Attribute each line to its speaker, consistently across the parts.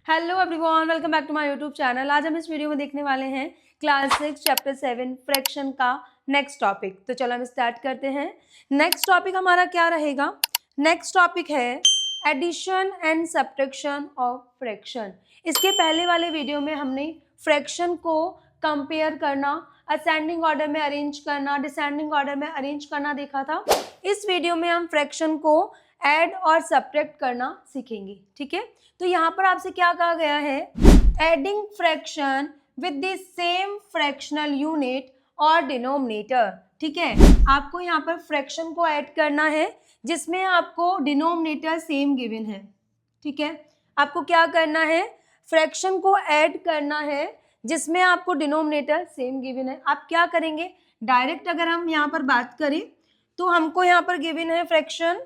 Speaker 1: Hello everyone, welcome back to my YouTube channel. आज हम इस वीडियो में देखने वाले हैं क्लास 6 चैप्टर 7 फ्रैक्शन का नेक्स्ट टॉपिक। तो चलो हम स्टार्ट करते हैं। नेक्स्ट टॉपिक हमारा क्या रहेगा? नेक्स्ट टॉपिक है addition and subtraction of fraction. इसके पहले वाले वीडियो में हमने फ्रैक्शन को कंपेयर करना, असेंडिंग ऑर्डर में अरेंज करना, डिसेंडिंग ऑर्डर में अरेंज करना देखा था। इस वीडियो में हम फ्रैक्शन को ऐड और सब्ट्रैक्ट करना सीखेंगे। ठीक है, तो यहाँ पर आपसे क्या कहा गया है? Adding fraction with the same fractional unit और डिनोमिनेटर। ठीक है, आपको यहाँ पर फ्रैक्शन को ऐड करना है जिसमें आपको डिनोमिनेटर सेम गिवन है। ठीक है, आपको क्या करना है? फ्रैक्शन को ऐड करना है जिसमें आपको डिनोमिनेटर सेम गिवन है। आप क्या करेंगे? डायरेक्ट अगर हम यहाँ पर बात करें तो हमको यहाँ पर गिवन है फ्रैक्शन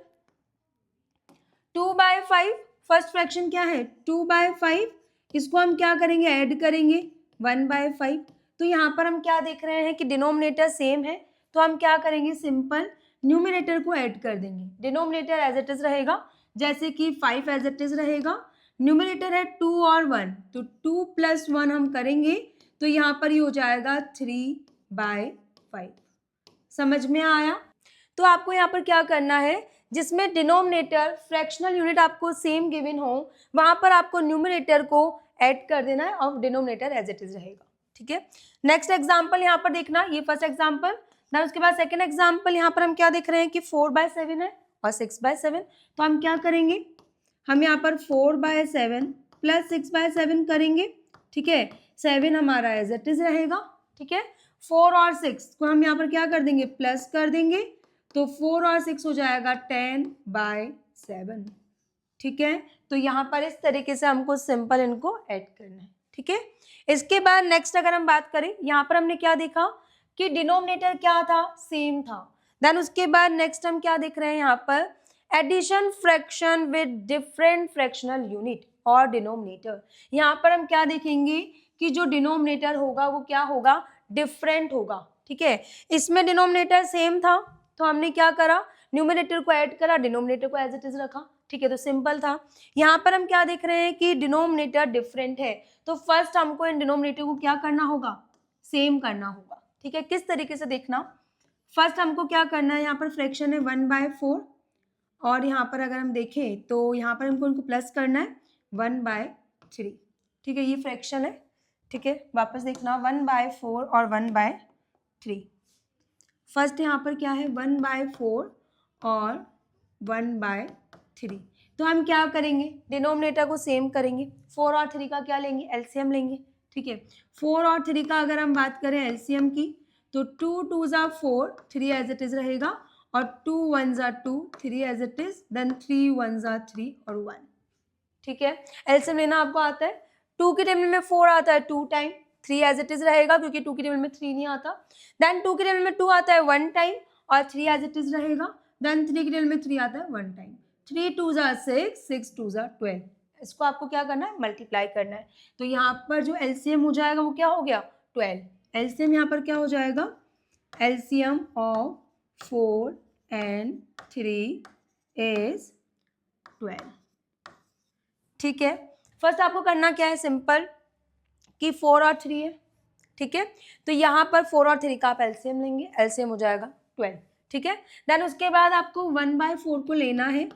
Speaker 1: 2/5। फर्स्ट फ्रैक्शन क्या है? 2/5। इसको हम क्या करेंगे? ऐड करेंगे 1/5। तो यहाँ पर हम क्या देख रहे हैं कि डिनोमिनेटर सेम है, तो हम क्या करेंगे? सिंपल न्यूमिनेटर को ऐड कर देंगे। डिनोमिनेटर एज इट इज रहेगा, जैसे कि 5 एज इट इज रहेगा। न्यूमिनेटर है 2 और 1, तो 2 + 1 हम करेंगे तो यहाँ पर ये हो जाएगा 3/5। समझ में आया? तो आपको यहाँ पर क्या करना है? जिसमें डिनोमिनेटर फ्रैक्शनल यूनिट आपको सेम गिवन हो, वहां पर आपको न्यूमिनेटर को ऐड कर देना है और डिनोमिनेटर एज इट इज रहेगा। ठीक है, नेक्स्ट एग्जांपल यहाँ पर देखना, ये फर्स्ट एग्जांपल। देन उसके बाद सेकंड एग्जांपल यहाँ पर हम क्या देख रहे हैं कि 4/7 है और 6/7। तो हम क्या करेंगे? हम यहाँ पर 4/7 + 6/7 करेंगे। ठीक है, 7 हमारा एज इट इज रहेगा। ठीक है, 4 और 6 को हम यहाँ पर क्या कर देंगे? प्लस कर देंगे, तो 4 और 6 हो जाएगा 10/7। ठीक है, तो यहाँ पर इस तरीके से हमको सिंपल इनको ऐड करना है। ठीक है, इसके बाद नेक्स्ट अगर हम बात करें, यहाँ पर हमने क्या देखा कि डिनोमिनेटर क्या था? सेम था। देन उसके बाद नेक्स्ट हम क्या देख रहे हैं यहाँ पर? Addition fraction with different fractional unit और डिनोमिनेटर। यहाँ पर हम क्या देखेंगे कि जो डिनोमिनेटर होगा वो क्या होगा? डिफरेंट होगा। ठीक है, इसमें डिनोमिनेटर सेम था तो हमने क्या करा? न्यूमिनेटर को ऐड करा, डिनोमिनेटर को एज इट इज रखा। ठीक है, तो सिंपल था। यहाँ पर हम क्या देख रहे हैं कि डिनोमिनेटर डिफरेंट है, तो फर्स्ट हमको इन डिनोमिनेटर को क्या करना होगा? सेम करना होगा। ठीक है, किस तरीके से देखना? फर्स्ट हमको क्या करना है? यहाँ पर फ्रैक्शन है 1/4 और यहाँ पर अगर हम देखें तो यहाँ पर हमको इनको प्लस करना है 1/3। ठीक है, ये फ्रैक्शन है। ठीक है, वापस देखना 1/4 और 1/3। फर्स्ट यहाँ पर क्या है? 1/4 और 1/3। तो हम क्या करेंगे? डिनोमिनेटर को सेम करेंगे। 4 और 3 का क्या लेंगे? एलसीएम लेंगे। ठीक है, 4 और 3 का अगर हम बात करें एलसीएम की, तो 2 2s are 4, 3 as it is रहेगा, और 2 1s are 2, 3 as it is, then 3 1s are 3 और 1। ठीक है, एलसीएम लेना आपको आता है। 2 के टेबल में 4 आता है 2 टाइम, 3 एज इट इज रहेगा क्योंकि 2 के टेबल में 3 नहीं आता। देन 2 के टेबल में 2 आता है 1 टाइम और 3 एज इट इज रहेगा। देन 3 के टेबल में 3 आता है 1 time. 3 2s are 6, 6 2s are 12। इसको आपको क्या करना है? मल्टीप्लाई करना है। तो यहाँ पर जो एलसीएम हो जाएगा वो क्या हो गया? 12। एलसीएम यहाँ पर क्या हो जाएगा? LCM of 4 and 3 is 12। ठीक है, फर्स्ट आपको करना क्या है? सिंपल कि 4 और 3 है। ठीक है, तो यहाँ पर 4 और 3 का आप एलसीएम लेंगे, एलसीएम हो जाएगा 12। ठीक है, देन उसके बाद आपको 1/4 को लेना है।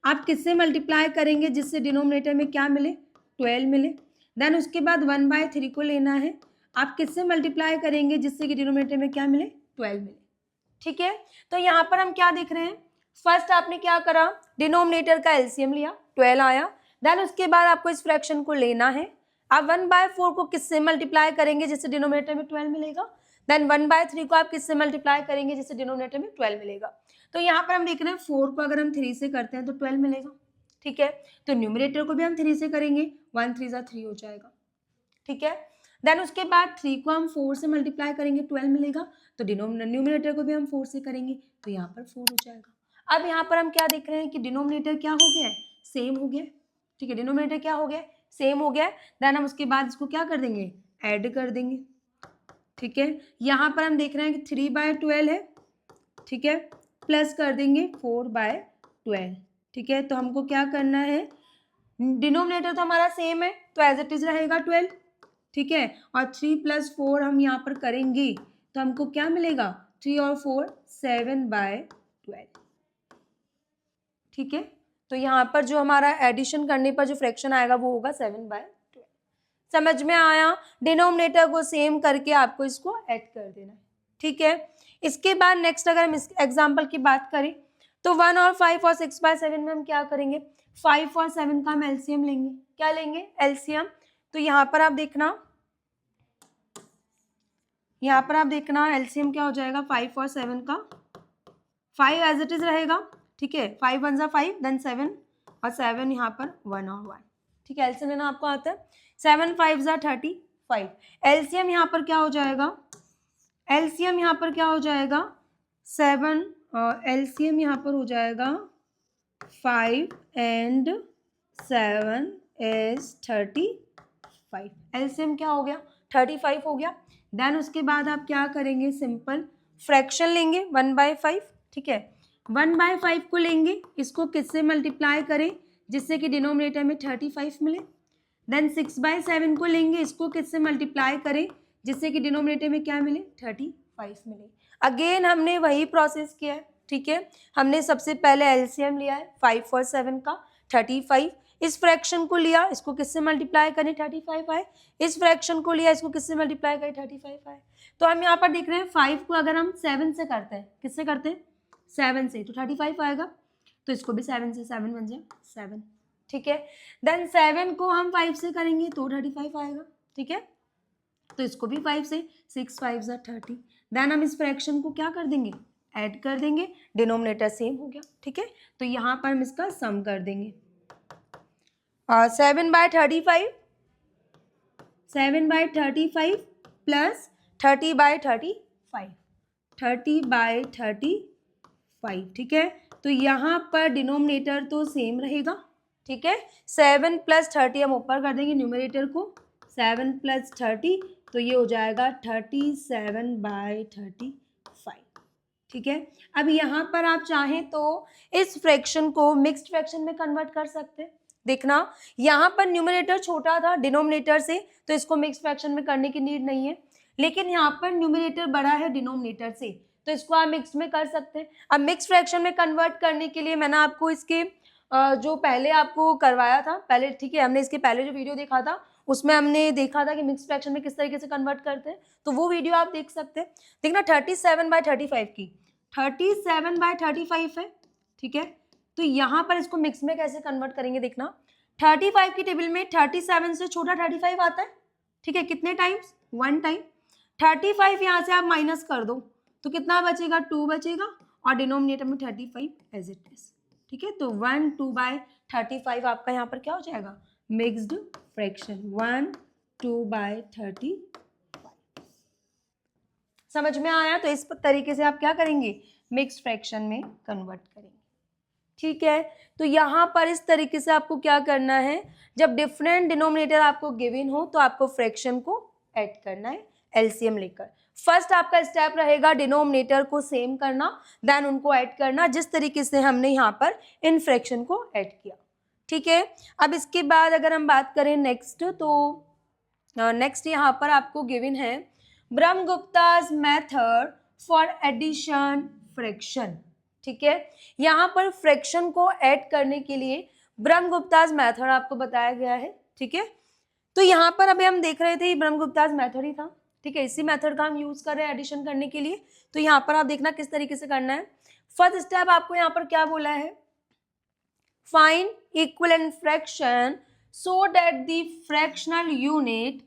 Speaker 1: आप किससे मल्टीप्लाई करेंगे जिससे डिनोमिनेटर में क्या मिले? 12 मिले। देन उसके बाद 1/3 को लेना है। आप किससे मल्टीप्लाई करेंगे जिससे कि डिनोमिनेटर में क्या मिले? 12 मिले। ठीक है, तो यहाँ पर हम क्या देख रहे हैं? फर्स्ट आपने क्या करा? डिनोमिनेटर का एलसीएम लिया, 12 आया। देन उसके बाद आपको इस फ्रैक्शन को लेना है। आप 1/4 को किससे मल्टीप्लाई करेंगे जिससे डिनोमिनेटर में 12 मिलेगा? देन 1/3 को आप किससे मल्टीप्लाई करेंगे जिससे डिनोमिनेटर में 12 मिलेगा? तो यहाँ पर हम देख रहे हैं 4 को अगर हम 3 से करते हैं तो 12 मिलेगा। ठीक है, तो न्यूमिनेटर को भी हम 3 से करेंगे, 1 3 = 3 हो जाएगा। ठीक है, देन उसके बाद 3 को हम 4 से मल्टीप्लाई करेंगे, 12 मिलेगा। तो न्यूमिनेटर को भी हम 4 से करेंगे तो यहाँ पर 4 हो जाएगा। अब यहाँ पर हम क्या देख रहे हैं कि डिनोमिनेटर क्या हो गया है? सेम हो गया। ठीक है, डिनोमिनेटर क्या हो गया? सेम हो गया। देन हम उसके बाद इसको क्या कर देंगे? ऐड कर देंगे। ठीक है, यहाँ पर हम देख रहे हैं कि 3/12 है। ठीक है, प्लस कर देंगे 4/12। ठीक है, तो हमको क्या करना है? डिनोमिनेटर तो हमारा सेम है तो एज इट इज रहेगा 12, ठीक है। और 3 + 4 हम यहाँ पर करेंगे तो हमको क्या मिलेगा, 3 और 4 7/12, ठीक है। तो यहाँ पर जो हमारा एडिशन करने पर जो फ्रैक्शन आएगा वो होगा 7/12। समझ में आया। डिनोमिनेटर को सेम करके आपको इसको ऐड कर देना है, ठीक है। इसके बाद नेक्स्ट अगर हम इस एग्जाम्पल की बात करें तो 1 और 5 और 6/7 में हम क्या करेंगे, 5 और 7 का हम एलसीएम लेंगे। क्या लेंगे, एलसीएम। तो यहाँ पर आप देखना एलसीएम क्या हो जाएगा, 5 और 7 का, 5 एज इट इज रहेगा, ठीक है। 5 1 5 देन 7 और 7 यहाँ पर 1 और 1, ठीक है। एलसीएम लेना आपको आता है। 7 5 35। एलसीएम यहाँ पर क्या हो जाएगा, एलसीएम यहाँ पर क्या हो जाएगा, 7 एलसीएम यहाँ पर हो जाएगा 5 and 7 is 35। एलसीएम क्या हो गया, 35 हो गया। देन उसके बाद आप क्या करेंगे, सिंपल फ्रैक्शन लेंगे 1/5, ठीक है। 1/5 को लेंगे, इसको किससे मल्टीप्लाई करें जिससे कि डिनोमिनेटर में 35 मिले। देन 6/7 को लेंगे, इसको किससे मल्टीप्लाई करें जिससे कि डिनोमिनेटर में क्या मिले, 35 मिले। अगेन हमने वही प्रोसेस किया है, ठीक है। हमने सबसे पहले एलसीएम लिया है 5 और 7 का 35, इस फ्रैक्शन को लिया, इसको किससे मल्टीप्लाई करें, 35 आए। इस फ्रैक्शन को लिया, इसको किससे मल्टीप्लाई करें, 35 आए। तो हम यहाँ पर देख रहे हैं 5 को अगर हम 7 से करते हैं, किससे करते हैं, 7 से, तो 35 आएगा। तो इसको भी 7 से, 7 बन जाए 7, ठीक है। देन 7 को हम 5 से करेंगे तो 35 आएगा, ठीक है। तो इसको भी 5 से, 6 5 30। देन हम इस फ्रैक्शन को क्या कर देंगे, ऐड कर देंगे, डिनोमिनेटर सेम हो गया, ठीक है। तो यहाँ पर हम इसका सम कर देंगे, 7/35 प्लस 30/35, 30/35, ठीक है। तो यहाँ पर डिनोमिनेटर तो सेम रहेगा, ठीक है। 7 + 30 हम ऊपर कर देंगे न्यूमरेटर को, 7 + 30 तो ये हो जाएगा 37/35, ठीक है। अब यहाँ पर आप चाहें तो इस फ्रैक्शन को मिक्स्ड फ्रैक्शन में कन्वर्ट कर सकते हैं। देखना यहाँ पर न्यूमरेटर छोटा था डिनोमिनेटर से, तो इसको मिक्स्ड फ्रैक्शन में करने की नीड नहीं है। लेकिन यहाँ पर न्यूमरेटर बड़ा है डिनोमिनेटर से, तो इसको आप मिक्स में कर सकते हैं। अब मिक्स फ्रैक्शन में कन्वर्ट करने के लिए मैंने आपको इसके जो पहले आपको करवाया था पहले, ठीक है, हमने इसके पहले जो वीडियो देखा था उसमें हमने देखा था कि मिक्स फ्रैक्शन में किस तरीके से कन्वर्ट करते हैं, तो वो वीडियो आप देख सकते हैं। देखना 37/35 की 37/35 है, ठीक है। तो यहाँ पर इसको मिक्स में कैसे कन्वर्ट करेंगे, देखना 35 की टेबल में 37 से छोटा 35 आता है, ठीक है। कितने टाइम्स, 1 टाइम। 35 यहाँ से आप माइनस कर दो तो कितना बचेगा, 2 बचेगा, और डिनोमिनेटर में 35 एज इट इज, ठीक है। तो 1 2/35 आपका यहाँ पर क्या हो जाएगा, मिक्स्ड फ्रैक्शन 1 2/35। समझ में आया। तो इस तरीके से आप क्या करेंगे, मिक्स्ड फ्रैक्शन में कन्वर्ट करेंगे, ठीक है। तो यहाँ पर इस तरीके से आपको क्या करना है, जब डिफरेंट डिनोमिनेटर आपको गिवन हो तो आपको फ्रैक्शन को ऐड करना है एलसीएम लेकर। फर्स्ट आपका स्टेप रहेगा डिनोमिनेटर को सेम करना, देन उनको ऐड करना, जिस तरीके से हमने यहाँ पर इन फ्रैक्शन को ऐड किया, ठीक है। अब इसके बाद अगर हम बात करें नेक्स्ट, तो नेक्स्ट यहाँ पर आपको गिवन है ब्रह्मगुप्ता's मेथड फॉर एडिशन फ्रैक्शन, ठीक है। यहाँ पर फ्रैक्शन को ऐड करने के लिए ब्रह्मगुप्ता's मेथड आपको बताया गया है, ठीक है। तो यहाँ पर अभी हम देख रहे थे ब्रह्मगुप्ता's मेथड ही था, ठीक है। इसी मेथड का हम यूज कर रहे हैं एडिशन करने के लिए। तो यहाँ पर आप देखना किस तरीके से करना है। फर्स्ट स्टेप आपको यहाँ पर क्या बोला है, find equivalent fraction so that the fractional unit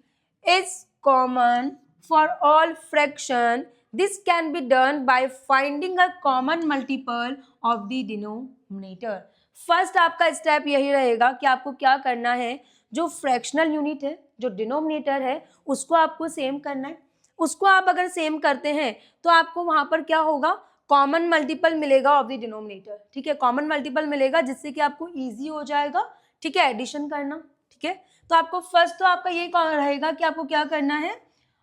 Speaker 1: is common for all fraction. This can be done by finding a common multiple of the denominator. First आपका स्टेप यही रहेगा कि आपको क्या करना है, जो फ्रैक्शनल यूनिट है, जो डिनोमिनेटर है, उसको आपको सेम करना है। उसको आप अगर सेम करते हैं तो आपको वहां पर क्या होगा, कॉमन मल्टीपल मिलेगा ऑफ द डिनोमिनेटर, ठीक है। कॉमन मल्टीपल मिलेगा जिससे कि आपको ईजी हो जाएगा, ठीक है, एडिशन करना, ठीक है। तो आपको फर्स्ट तो आपका यही रहेगा कि आपको क्या करना है,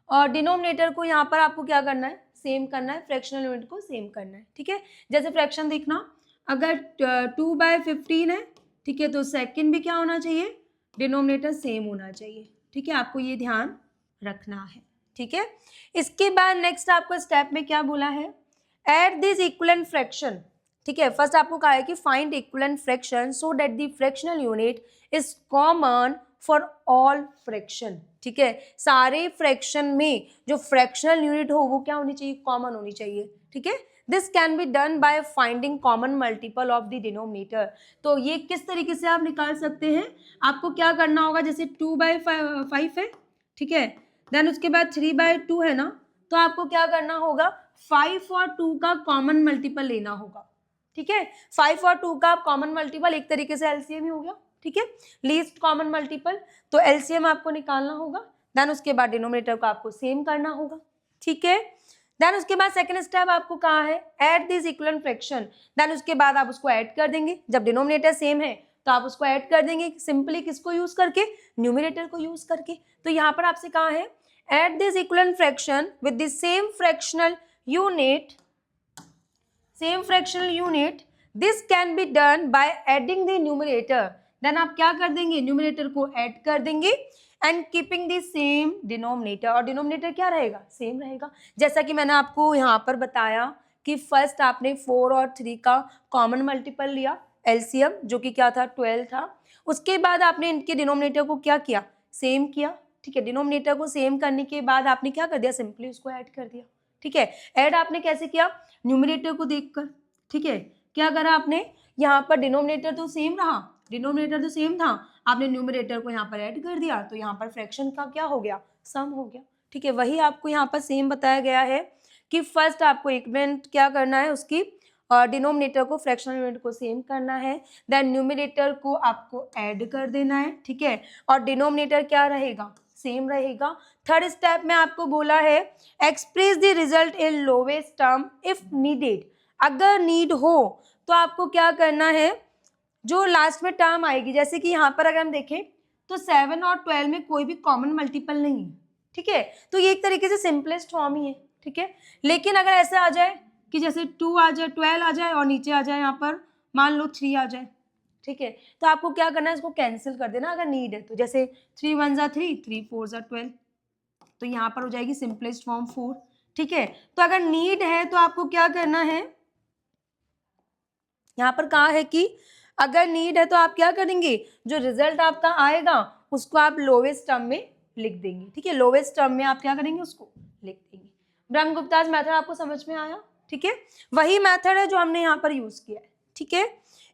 Speaker 1: और डिनोमिनेटर को यहाँ पर आपको क्या करना है, सेम करना है, फ्रैक्शनल यूनिट को सेम करना है, ठीक है। जैसे फ्रैक्शन देखना, अगर 2/15 है, ठीक है, तो सेकंड भी क्या होना चाहिए, डिनोमिनेटर सेम होना चाहिए। ठीक है, आपको ये ध्यान रखना है। ठीक है, इसके बाद नेक्स्ट आपको स्टेप में क्या बोला है, एड दिस इक्विवेलेंट फ्रैक्शन। ठीक है, फर्स्ट आपको कहा है कि find equivalent fraction so that the fractional unit is common for all fraction. ठीक है, सारे फ्रैक्शन में जो फ्रैक्शनल यूनिट हो वो क्या होनी चाहिए, कॉमन होनी चाहिए। ठीक है, this can be done by finding common multiple of the denominator. तो ये किस तरीके से आप निकाल सकते हैं, आपको क्या करना होगा, जैसे 2/5 है, ठीक है, देन उसके बाद 3/2 है ना, तो आपको क्या करना होगा, 5 और 2 का कॉमन मल्टीपल लेना होगा। ठीक है, 5 और 2 का कॉमन मल्टीपल एक तरीके से एलसीएम ही हो गया। ठीक है, लीस्ट कॉमन मल्टीपल, तो एलसीएम आपको निकालना होगा, देन उसके बाद डिनोमिनेटर को आपको सेम करना होगा। ठीक है, देन उसके बाद सेकंड स्टेप आपको कहा है add this equivalent fraction, then उसके बाद आप उसको ऐड कर देंगे। जब डिनोमिनेटर सेम है तो आप उसको ऐड कर देंगे, सिंपली किसको यूज करके, न्यूमरेटर को यूज करके। तो यहाँ पर आपसे कहा है add this equivalent fraction with the same fractional unit, same fractional unit, this can be done by adding the numerator. Then आप क्या कर देंगे, न्यूमरेटर को ऐड कर देंगे and keeping the same denominator, और डिनोमिनेटर क्या रहेगा, सेम रहेगा। जैसा कि मैंने आपको यहाँ पर बताया कि फर्स्ट आपने 4 और 3 का कॉमन मल्टीपल लिया एलसीएम, जो कि क्या था, 12 था। उसके बाद आपने इनके डिनोमिनेटर को क्या किया, सेम किया। ठीक है, डिनोमिनेटर को सेम करने के बाद आपने क्या कर दिया, सिंपली उसको ऐड कर दिया। ठीक है, ऐड आपने कैसे किया, न्यूमरेटर को देखकर। ठीक है, क्या करा आपने, यहाँ पर डिनोमिनेटर तो सेम रहा, डिनोमिनेटर तो सेम था, आपने न्यूमरेटर को यहाँ पर ऐड कर दिया, तो यहाँ पर फ्रैक्शन का क्या हो गया, सम हो गया। ठीक है, वही आपको यहाँ पर सेम बताया गया है कि फर्स्ट आपको इक्विवेलेंट क्या करना है, उसकी डिनोमिनेटर को फ्रैक्शनल यूनिट को सेम करना है, देन न्यूमरेटर को आपको ऐड कर देना है। ठीक है, और डिनोमिनेटर क्या रहेगा, सेम रहेगा। थर्ड स्टेप में आपको बोला है express the result in lowest term if needed. अगर नीड हो तो आपको क्या करना है, जो लास्ट में टर्म आएगी, जैसे कि यहाँ पर अगर हम देखें तो 7 और 12 में कोई भी कॉमन मल्टीपल नहीं है। ठीक है, तो ये एक तरीके से सिंपलेस्ट फॉर्म ही है। ठीक है, लेकिन अगर ऐसे आ जाए कि जैसे 2 आ जाए, 12 आ जाए और नीचे आ जाए यहाँ पर मान लो 3 आ जाए, ठीक है, तो आपको क्या करना है, इसको कैंसिल कर देना अगर नीड है तो। जैसे 3 1 जा 3, 3 4 जा 12, तो यहाँ पर हो जाएगी सिंपलेस्ट फॉर्म 4। ठीक है, तो अगर नीड है तो आपको क्या करना है, यहाँ पर कहा है कि अगर नीड है तो आप क्या करेंगे, जो रिजल्ट आपका आएगा उसको आप लोवेस्ट टर्म में लिख देंगे। ठीक है, लोवेस्ट टर्म में आप क्या करेंगे, उसको लिख देंगे। ब्रह्मगुप्ताज मेथड आपको समझ में आया। ठीक है, वही मेथड है जो हमने यहाँ पर यूज किया है। ठीक है,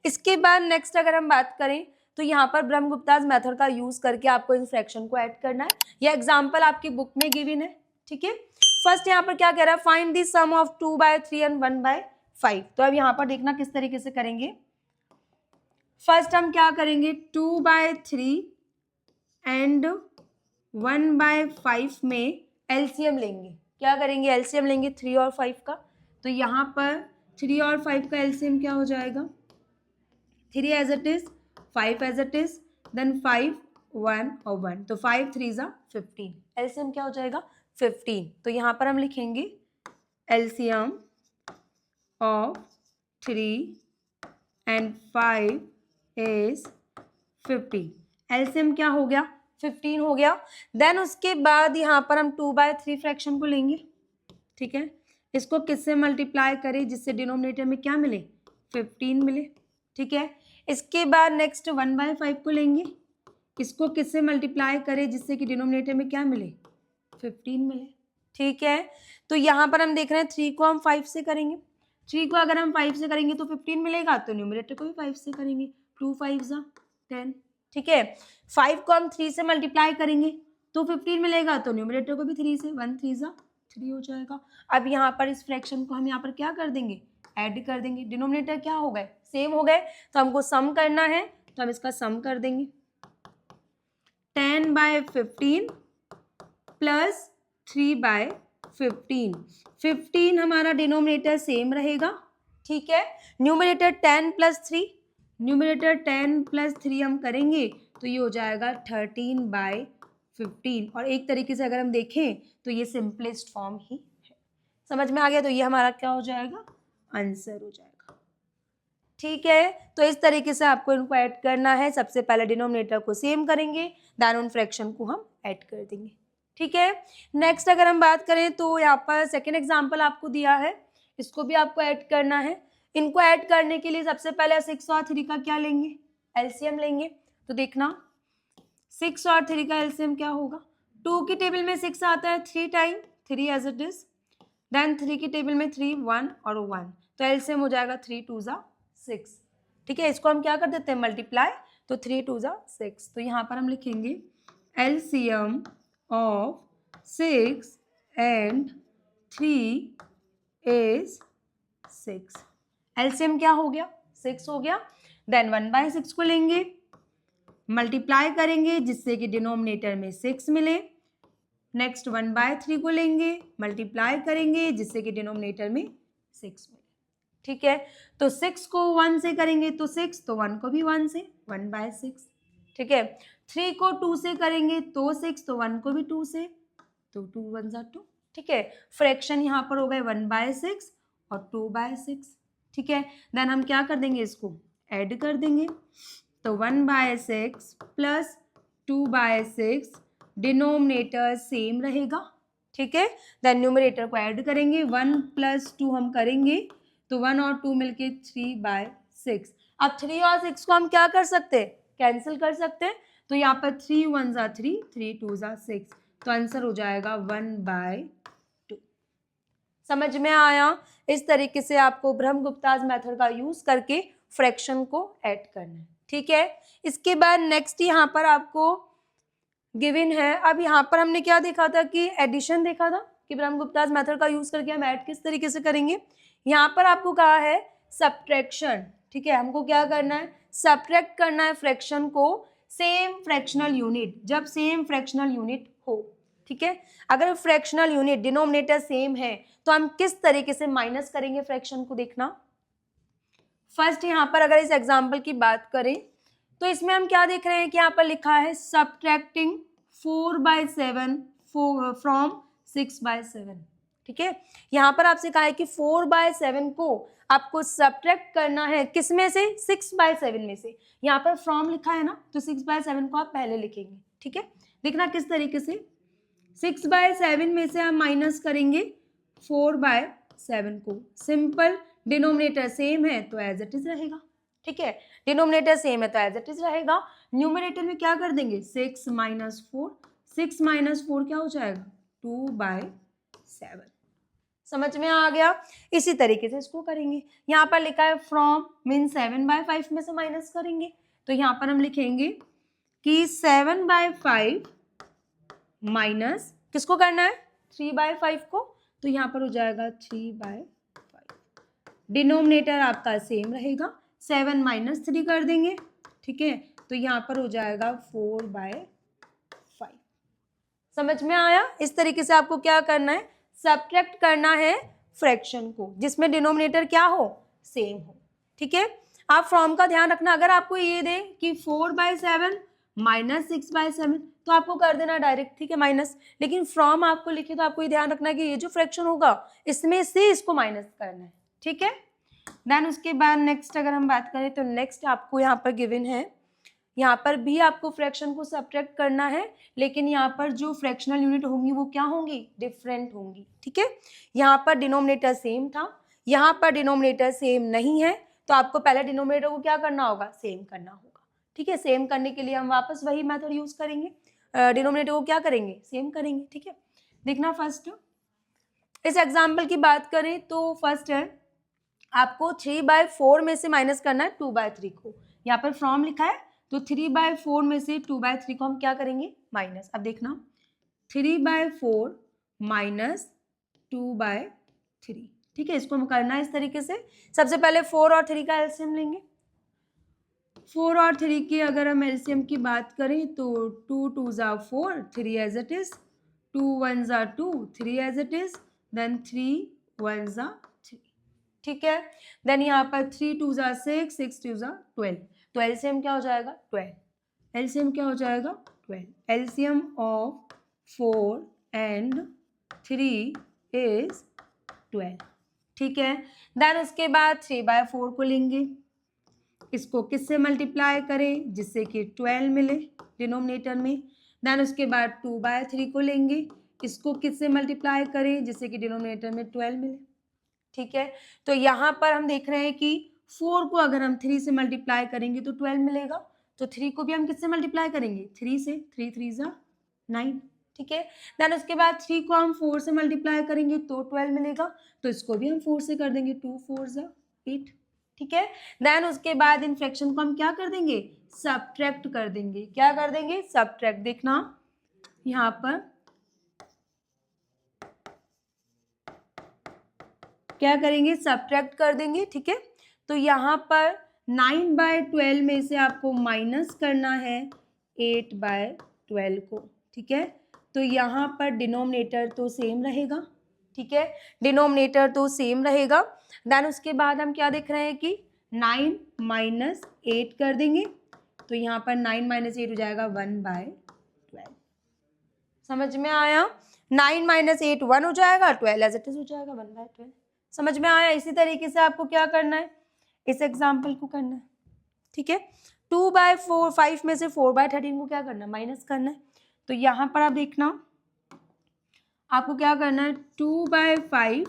Speaker 1: इसके बाद नेक्स्ट अगर हम बात करें तो यहाँ पर ब्रह्मगुप्ताज मेथड का यूज करके आपको इस फ्रैक्शन को ऐड करना है। यह एग्जाम्पल आपकी बुक में गिवन है। ठीक है, फर्स्ट यहाँ पर क्या कह रहा है, find the sum of 2/3 and 1/5। तो अब यहाँ पर देखना किस तरीके से करेंगे। फर्स्ट हम क्या करेंगे, 2/3 एंड 1/5 में एलसीएम लेंगे। क्या करेंगे, एलसीएम लेंगे 3 और 5 का। तो यहाँ पर 3 और 5 का एलसीएम क्या हो जाएगा, 3 as it is, 5 as it is, then 5 1 और 1, तो 5 3 जा 15, एलसीएम क्या हो जाएगा 15। तो यहाँ पर हम लिखेंगे LCM of 3 and 5 is 15। LCM क्या हो गया, 15 हो गया। देन उसके बाद यहाँ पर हम 2/3 फ्रैक्शन को लेंगे। ठीक है, इसको किससे मल्टीप्लाई करें जिससे डिनोमिनेटर में क्या मिले, 15 मिले। ठीक है, इसके बाद नेक्स्ट 1/5 को लेंगे, इसको किससे मल्टीप्लाई करें जिससे कि डिनोमिनेटर में क्या मिले, 15 मिले। ठीक है, तो यहाँ पर हम देख रहे हैं 3 को हम 5 से करेंगे, 3 को अगर हम 5 से करेंगे तो 15 मिलेगा, तो न्यूमरेटर को भी 5 से करेंगे, 2 5 जा 10। ठीक है, 5 को हम 3 से मल्टीप्लाई करेंगे तो 15 मिलेगा, तो न्यूमरेटर को भी 3 से, 1 3 जा 3 हो जाएगा। अब यहाँ पर इस फ्रैक्शन को हम यहाँ पर क्या कर देंगे, ऐड कर देंगे। डिनोमिनेटर क्या हो गए, सेम हो गए, तो हमको सम करना है, तो हम इसका सम कर देंगे। 10/15 प्लस 3/15, 15 हमारा डिनोमिनेटर सेम रहेगा। ठीक है, न्यूमरेटर 10 प्लस 3, न्यूमरेटर 10 प्लस 3 हम करेंगे तो ये हो जाएगा 13/15। और एक तरीके से अगर हम देखें तो ये सिंपलेस्ट फॉर्म ही है। समझ में आ गया, तो ये हमारा क्या हो जाएगा, आंसर हो जाएगा। ठीक है, तो इस तरीके से आपको इनको ऐड करना है। सबसे पहले डिनोमिनेटर को सेम करेंगे, देन उन फ्रैक्शन को हम ऐड कर देंगे। ठीक है, नेक्स्ट अगर हम बात करें तो यहाँ पर सेकेंड एग्जाम्पल आपको दिया है, इसको भी आपको ऐड करना है। इनको ऐड करने के लिए सबसे पहले 6 और 3 का क्या लेंगे, एलसीएम लेंगे। तो देखना 6 और 3 का एलसीएम क्या होगा, 2 की टेबल में 6 आता है 3 time 3 as it is, then 3 की टेबल में 3 1 और 1, तो एलसीएम हो जाएगा 3 2 जा 6। ठीक है, इसको हम क्या कर देते हैं मल्टीप्लाई, तो 3 2 जा 6। तो यहाँ पर हम लिखेंगे LCM of 6 and 3 is 6। LCM क्या हो गया, 6 हो गया। देन 1/6 को लेंगे, मल्टीप्लाई करेंगे जिससे कि डिनोमिनेटर में 6 मिले। नेक्स्ट 1/3 को लेंगे, मल्टीप्लाई करेंगे जिससे कि डिनोमिनेटर में 6 मिले। ठीक है, तो 6 को 1 से करेंगे तो 6, तो 1 को भी 1 से 1/6। ठीक है, 3 को 2 से करेंगे तो 6, तो 1 को भी 2 से, तो 2 1 जा 2। ठीक है, फ्रैक्शन यहाँ पर हो गए 1/6 और 2/6। ठीक है, देन हम क्या कर देंगे, इसको ऐड कर देंगे। तो 1/6 प्लस 2/6, डिनोमिनेटर सेम रहेगा। ठीक है, देन न्यूमरेटर को ऐड करेंगे, 1 + 2 हम करेंगे तो 1 और 2 मिलके 3/6। अब 3 और 6 को हम क्या कर सकते हैं, कैंसिल कर सकते हैं। तो यहाँ पर 3 1 जा 3, 3 2 जा 6, तो आंसर हो जाएगा 1/2। समझ में आया, इस तरीके से आपको ब्रह्मगुप्ताज मेथड का यूज करके फ्रैक्शन को ऐड करना है। ठीक है, इसके बाद नेक्स्ट यहाँ पर आपको गिवन है। अब यहाँ पर हमने क्या देखा था कि एडिशन देखा था कि ब्रह्मगुप्ताज मेथड का यूज करके हम ऐड किस तरीके से करेंगे। यहाँ पर आपको कहा है सब्ट्रैक्शन। ठीक है, हमको क्या करना है, सब्ट्रैक्ट करना है फ्रैक्शन को सेम फ्रैक्शनल यूनिट, जब सेम फ्रैक्शनल यूनिट हो। ठीक है, अगर फ्रैक्शनल यूनिट डिनोमिनेटर सेम है तो हम किस तरीके से माइनस करेंगे फ्रैक्शन को, देखना। फर्स्ट यहाँ पर अगर इस एग्जाम्पल की बात करें तो इसमें हम क्या देख रहे हैं कि यहाँ पर लिखा है सब्ट्रैक्टिंग 4/7 फ्रॉम 6/7। ठीक है, यहाँ पर आपसे कहा है कि 4/7 को आपको सब्ट्रैक्ट करना है किस में से, 6/7 में से। यहाँ पर फ्रॉम लिखा है ना, तो 6/7 को आप पहले लिखेंगे। ठीक है, देखना किस तरीके से, 6/7 में से हम माइनस करेंगे 4/7 को। सिंपल, डिनोमिनेटर सेम है तो एज इट इज रहेगा। ठीक है, डिनोमिनेटर सेम है तो एज इट इज रहेगा। न्यूमरेटर में क्या कर देंगे, 6 - 4, 6 - 4 क्या हो जाएगा 2/7। समझ में आ गया, इसी तरीके से इसको करेंगे। यहाँ पर लिखा है फ्रॉम मीन 7/5 में से माइनस करेंगे, तो यहाँ पर हम लिखेंगे कि 7/5 माइनस किसको करना है, 3/5 को, तो यहाँ पर हो जाएगा 3/5। डिनोमिनेटर आपका सेम रहेगा, 7 - 3 कर देंगे। ठीक है, तो यहाँ पर हो जाएगा 4/5। समझ में आया, इस तरीके से आपको क्या करना है, सब्ट्रैक्ट करना है फ्रैक्शन को जिसमें डिनोमिनेटर क्या हो, सेम हो। ठीक है, आप फ्रॉम का ध्यान रखना, अगर आपको ये दे कि 4/7 - 6/7 तो आपको कर देना डायरेक्ट। ठीक है, माइनस, लेकिन फ्रॉम आपको लिखे तो आपको ये ध्यान रखना है कि ये जो फ्रैक्शन होगा इसमें से इसको माइनस करना है। ठीक है, देन उसके बाद नेक्स्ट अगर हम बात करें तो नेक्स्ट आपको यहाँ पर गिवन है, यहाँ पर भी आपको फ्रैक्शन को सब्ट्रैक्ट करना है, लेकिन यहाँ पर जो फ्रैक्शनल यूनिट होंगी वो क्या होंगी, डिफरेंट होंगी। ठीक है, यहाँ पर डिनोमिनेटर सेम था, यहाँ पर डिनोमिनेटर सेम नहीं है, तो आपको पहले डिनोमिनेटर को क्या करना होगा, सेम करना होगा। ठीक है, सेम करने के लिए हम वापस वही मेथड यूज करेंगे, डिनोमिनेटर को क्या करेंगे, सेम करेंगे। ठीक है, देखना फर्स्ट इस एग्जाम्पल की बात करें तो फर्स्ट है आपको 3/4 में से माइनस करना है 2/3 को। यहाँ पर फ्रॉम लिखा है तो 3/4 में से 2/3 को हम क्या करेंगे, माइनस। अब देखना 3/4 माइनस 2/3। ठीक है, इसको हम करना है इस तरीके से। सबसे पहले 4 और 3 का एलसीएम लेंगे। 4 और 3 की अगर हम एलसीएम की बात करें तो 2 2 जा 4, 3 एज इट इज, 2 1 जा 2, 3 एज इट इज, देन 3 1 जा 3। ठीक है, देन यहाँ पर 3 2 जा 6, 6 2 जा 12, तो एलसीएम क्या हो जाएगा 12। एलसीएम क्या हो जाएगा 12। LCM of 4 and 3 is 12। ठीक है, देन उसके बाद 3/4 को लेंगे, इसको किससे मल्टीप्लाई करें जिससे कि 12 मिले डिनोमिनेटर में। देन उसके बाद 2/3 को लेंगे, इसको किससे मल्टीप्लाई करें जिससे कि डिनोमिनेटर में 12 मिले। ठीक है, तो यहाँ पर हम देख रहे हैं कि 4 को अगर हम 3 से मल्टीप्लाई करेंगे तो 12 मिलेगा, तो 3 को भी हम किससे मल्टीप्लाई करेंगे 3 से, 3 3 जा 9। ठीक है, देन उसके बाद 3 को हम 4 से मल्टीप्लाई करेंगे तो 12 मिलेगा, तो इसको भी हम 4 से कर देंगे, 2 4 जा 8। ठीक है, देन उसके बाद इन फ्रैक्शन को हम क्या कर देंगे सब्ट्रैक्ट कर देंगे। क्या कर देंगे सब्ट्रैक्ट। देखना यहाँ पर क्या करेंगे सब्ट्रैक्ट कर देंगे। ठीक है, तो यहाँ पर 9/12 में से आपको माइनस करना है 8/12 को। ठीक है, तो यहाँ पर डिनोमिनेटर तो सेम रहेगा। ठीक है, डिनोमिनेटर तो सेम रहेगा। देन उसके बाद हम क्या देख रहे हैं कि 9 - 8 कर देंगे, तो यहाँ पर 9 - 8 हो जाएगा 1/12। समझ में आया। 9 - 8 1 हो जाएगा, 12 एज इट इज हो जाएगा 1/12। समझ में आया। इसी तरीके से आपको क्या करना है इस एग्जाम्पल को करना है। ठीक है, 2/5 में से 4/13 को क्या करना है माइनस करना है। तो यहाँ पर आप देखना आपको क्या करना है 2/5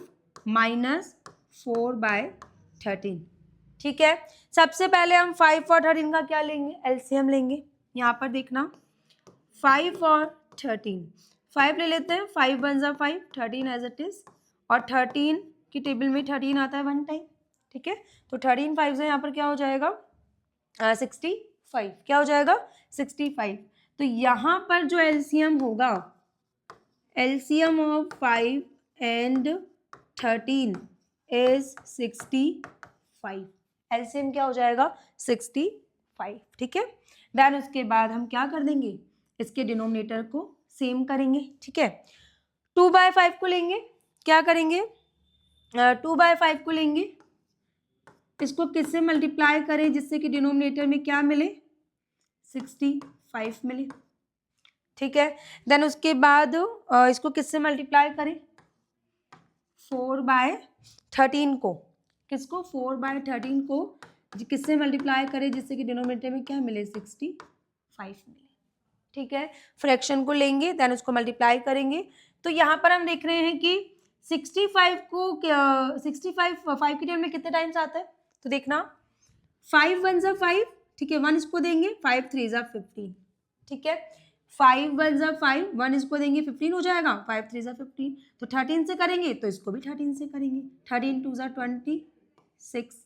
Speaker 1: माइनस 4/13। ठीक है, सबसे पहले हम 5 और 13 का क्या लेंगे एलसीएम लेंगे। यहाँ पर देखना 5 और 13, 5 ले लेते हैं, 5 1 जा 5, 13 एज इट इज, और 13 की टेबल में 13 आता है 1 टाइम। ठीक है, तो 13 5 से यहाँ पर क्या हो जाएगा 65। क्या हो जाएगा 65। तो यहाँ पर जो एलसीएम होगा LCM of 5 and 13 is 65। LCM क्या हो जाएगा 65। ठीक है, देन उसके बाद हम क्या कर देंगे इसके डिनोमिनेटर को सेम करेंगे। ठीक है, 2/5 को लेंगे, क्या करेंगे 2/5 को लेंगे, इसको किससे मल्टीप्लाई करें जिससे कि डिनोमिनेटर में क्या मिले 65 मिले। ठीक है, देन उसके बाद इसको किससे मल्टीप्लाई करें 4/13 को, किसको 4/13 को किससे मल्टीप्लाई करें जिससे कि डिनोमिनेटर में क्या मिले 65 मिले। ठीक है, फ्रैक्शन को लेंगे देन उसको मल्टीप्लाई करेंगे। तो यहाँ पर हम देख रहे हैं कि 65 को 65 5 की टेबल में कितने टाइम्स आता है, तो देखना 5 1 जा 5, ठीक है 1 इसको देंगे, 5 3 जा 15। ठीक है, 5 1 जा 5, 1 इसको देंगे 15 हो जाएगा, 5 3 जा 15। तो 13 से करेंगे तो इसको भी 13 से करेंगे, 13 2 जा 26।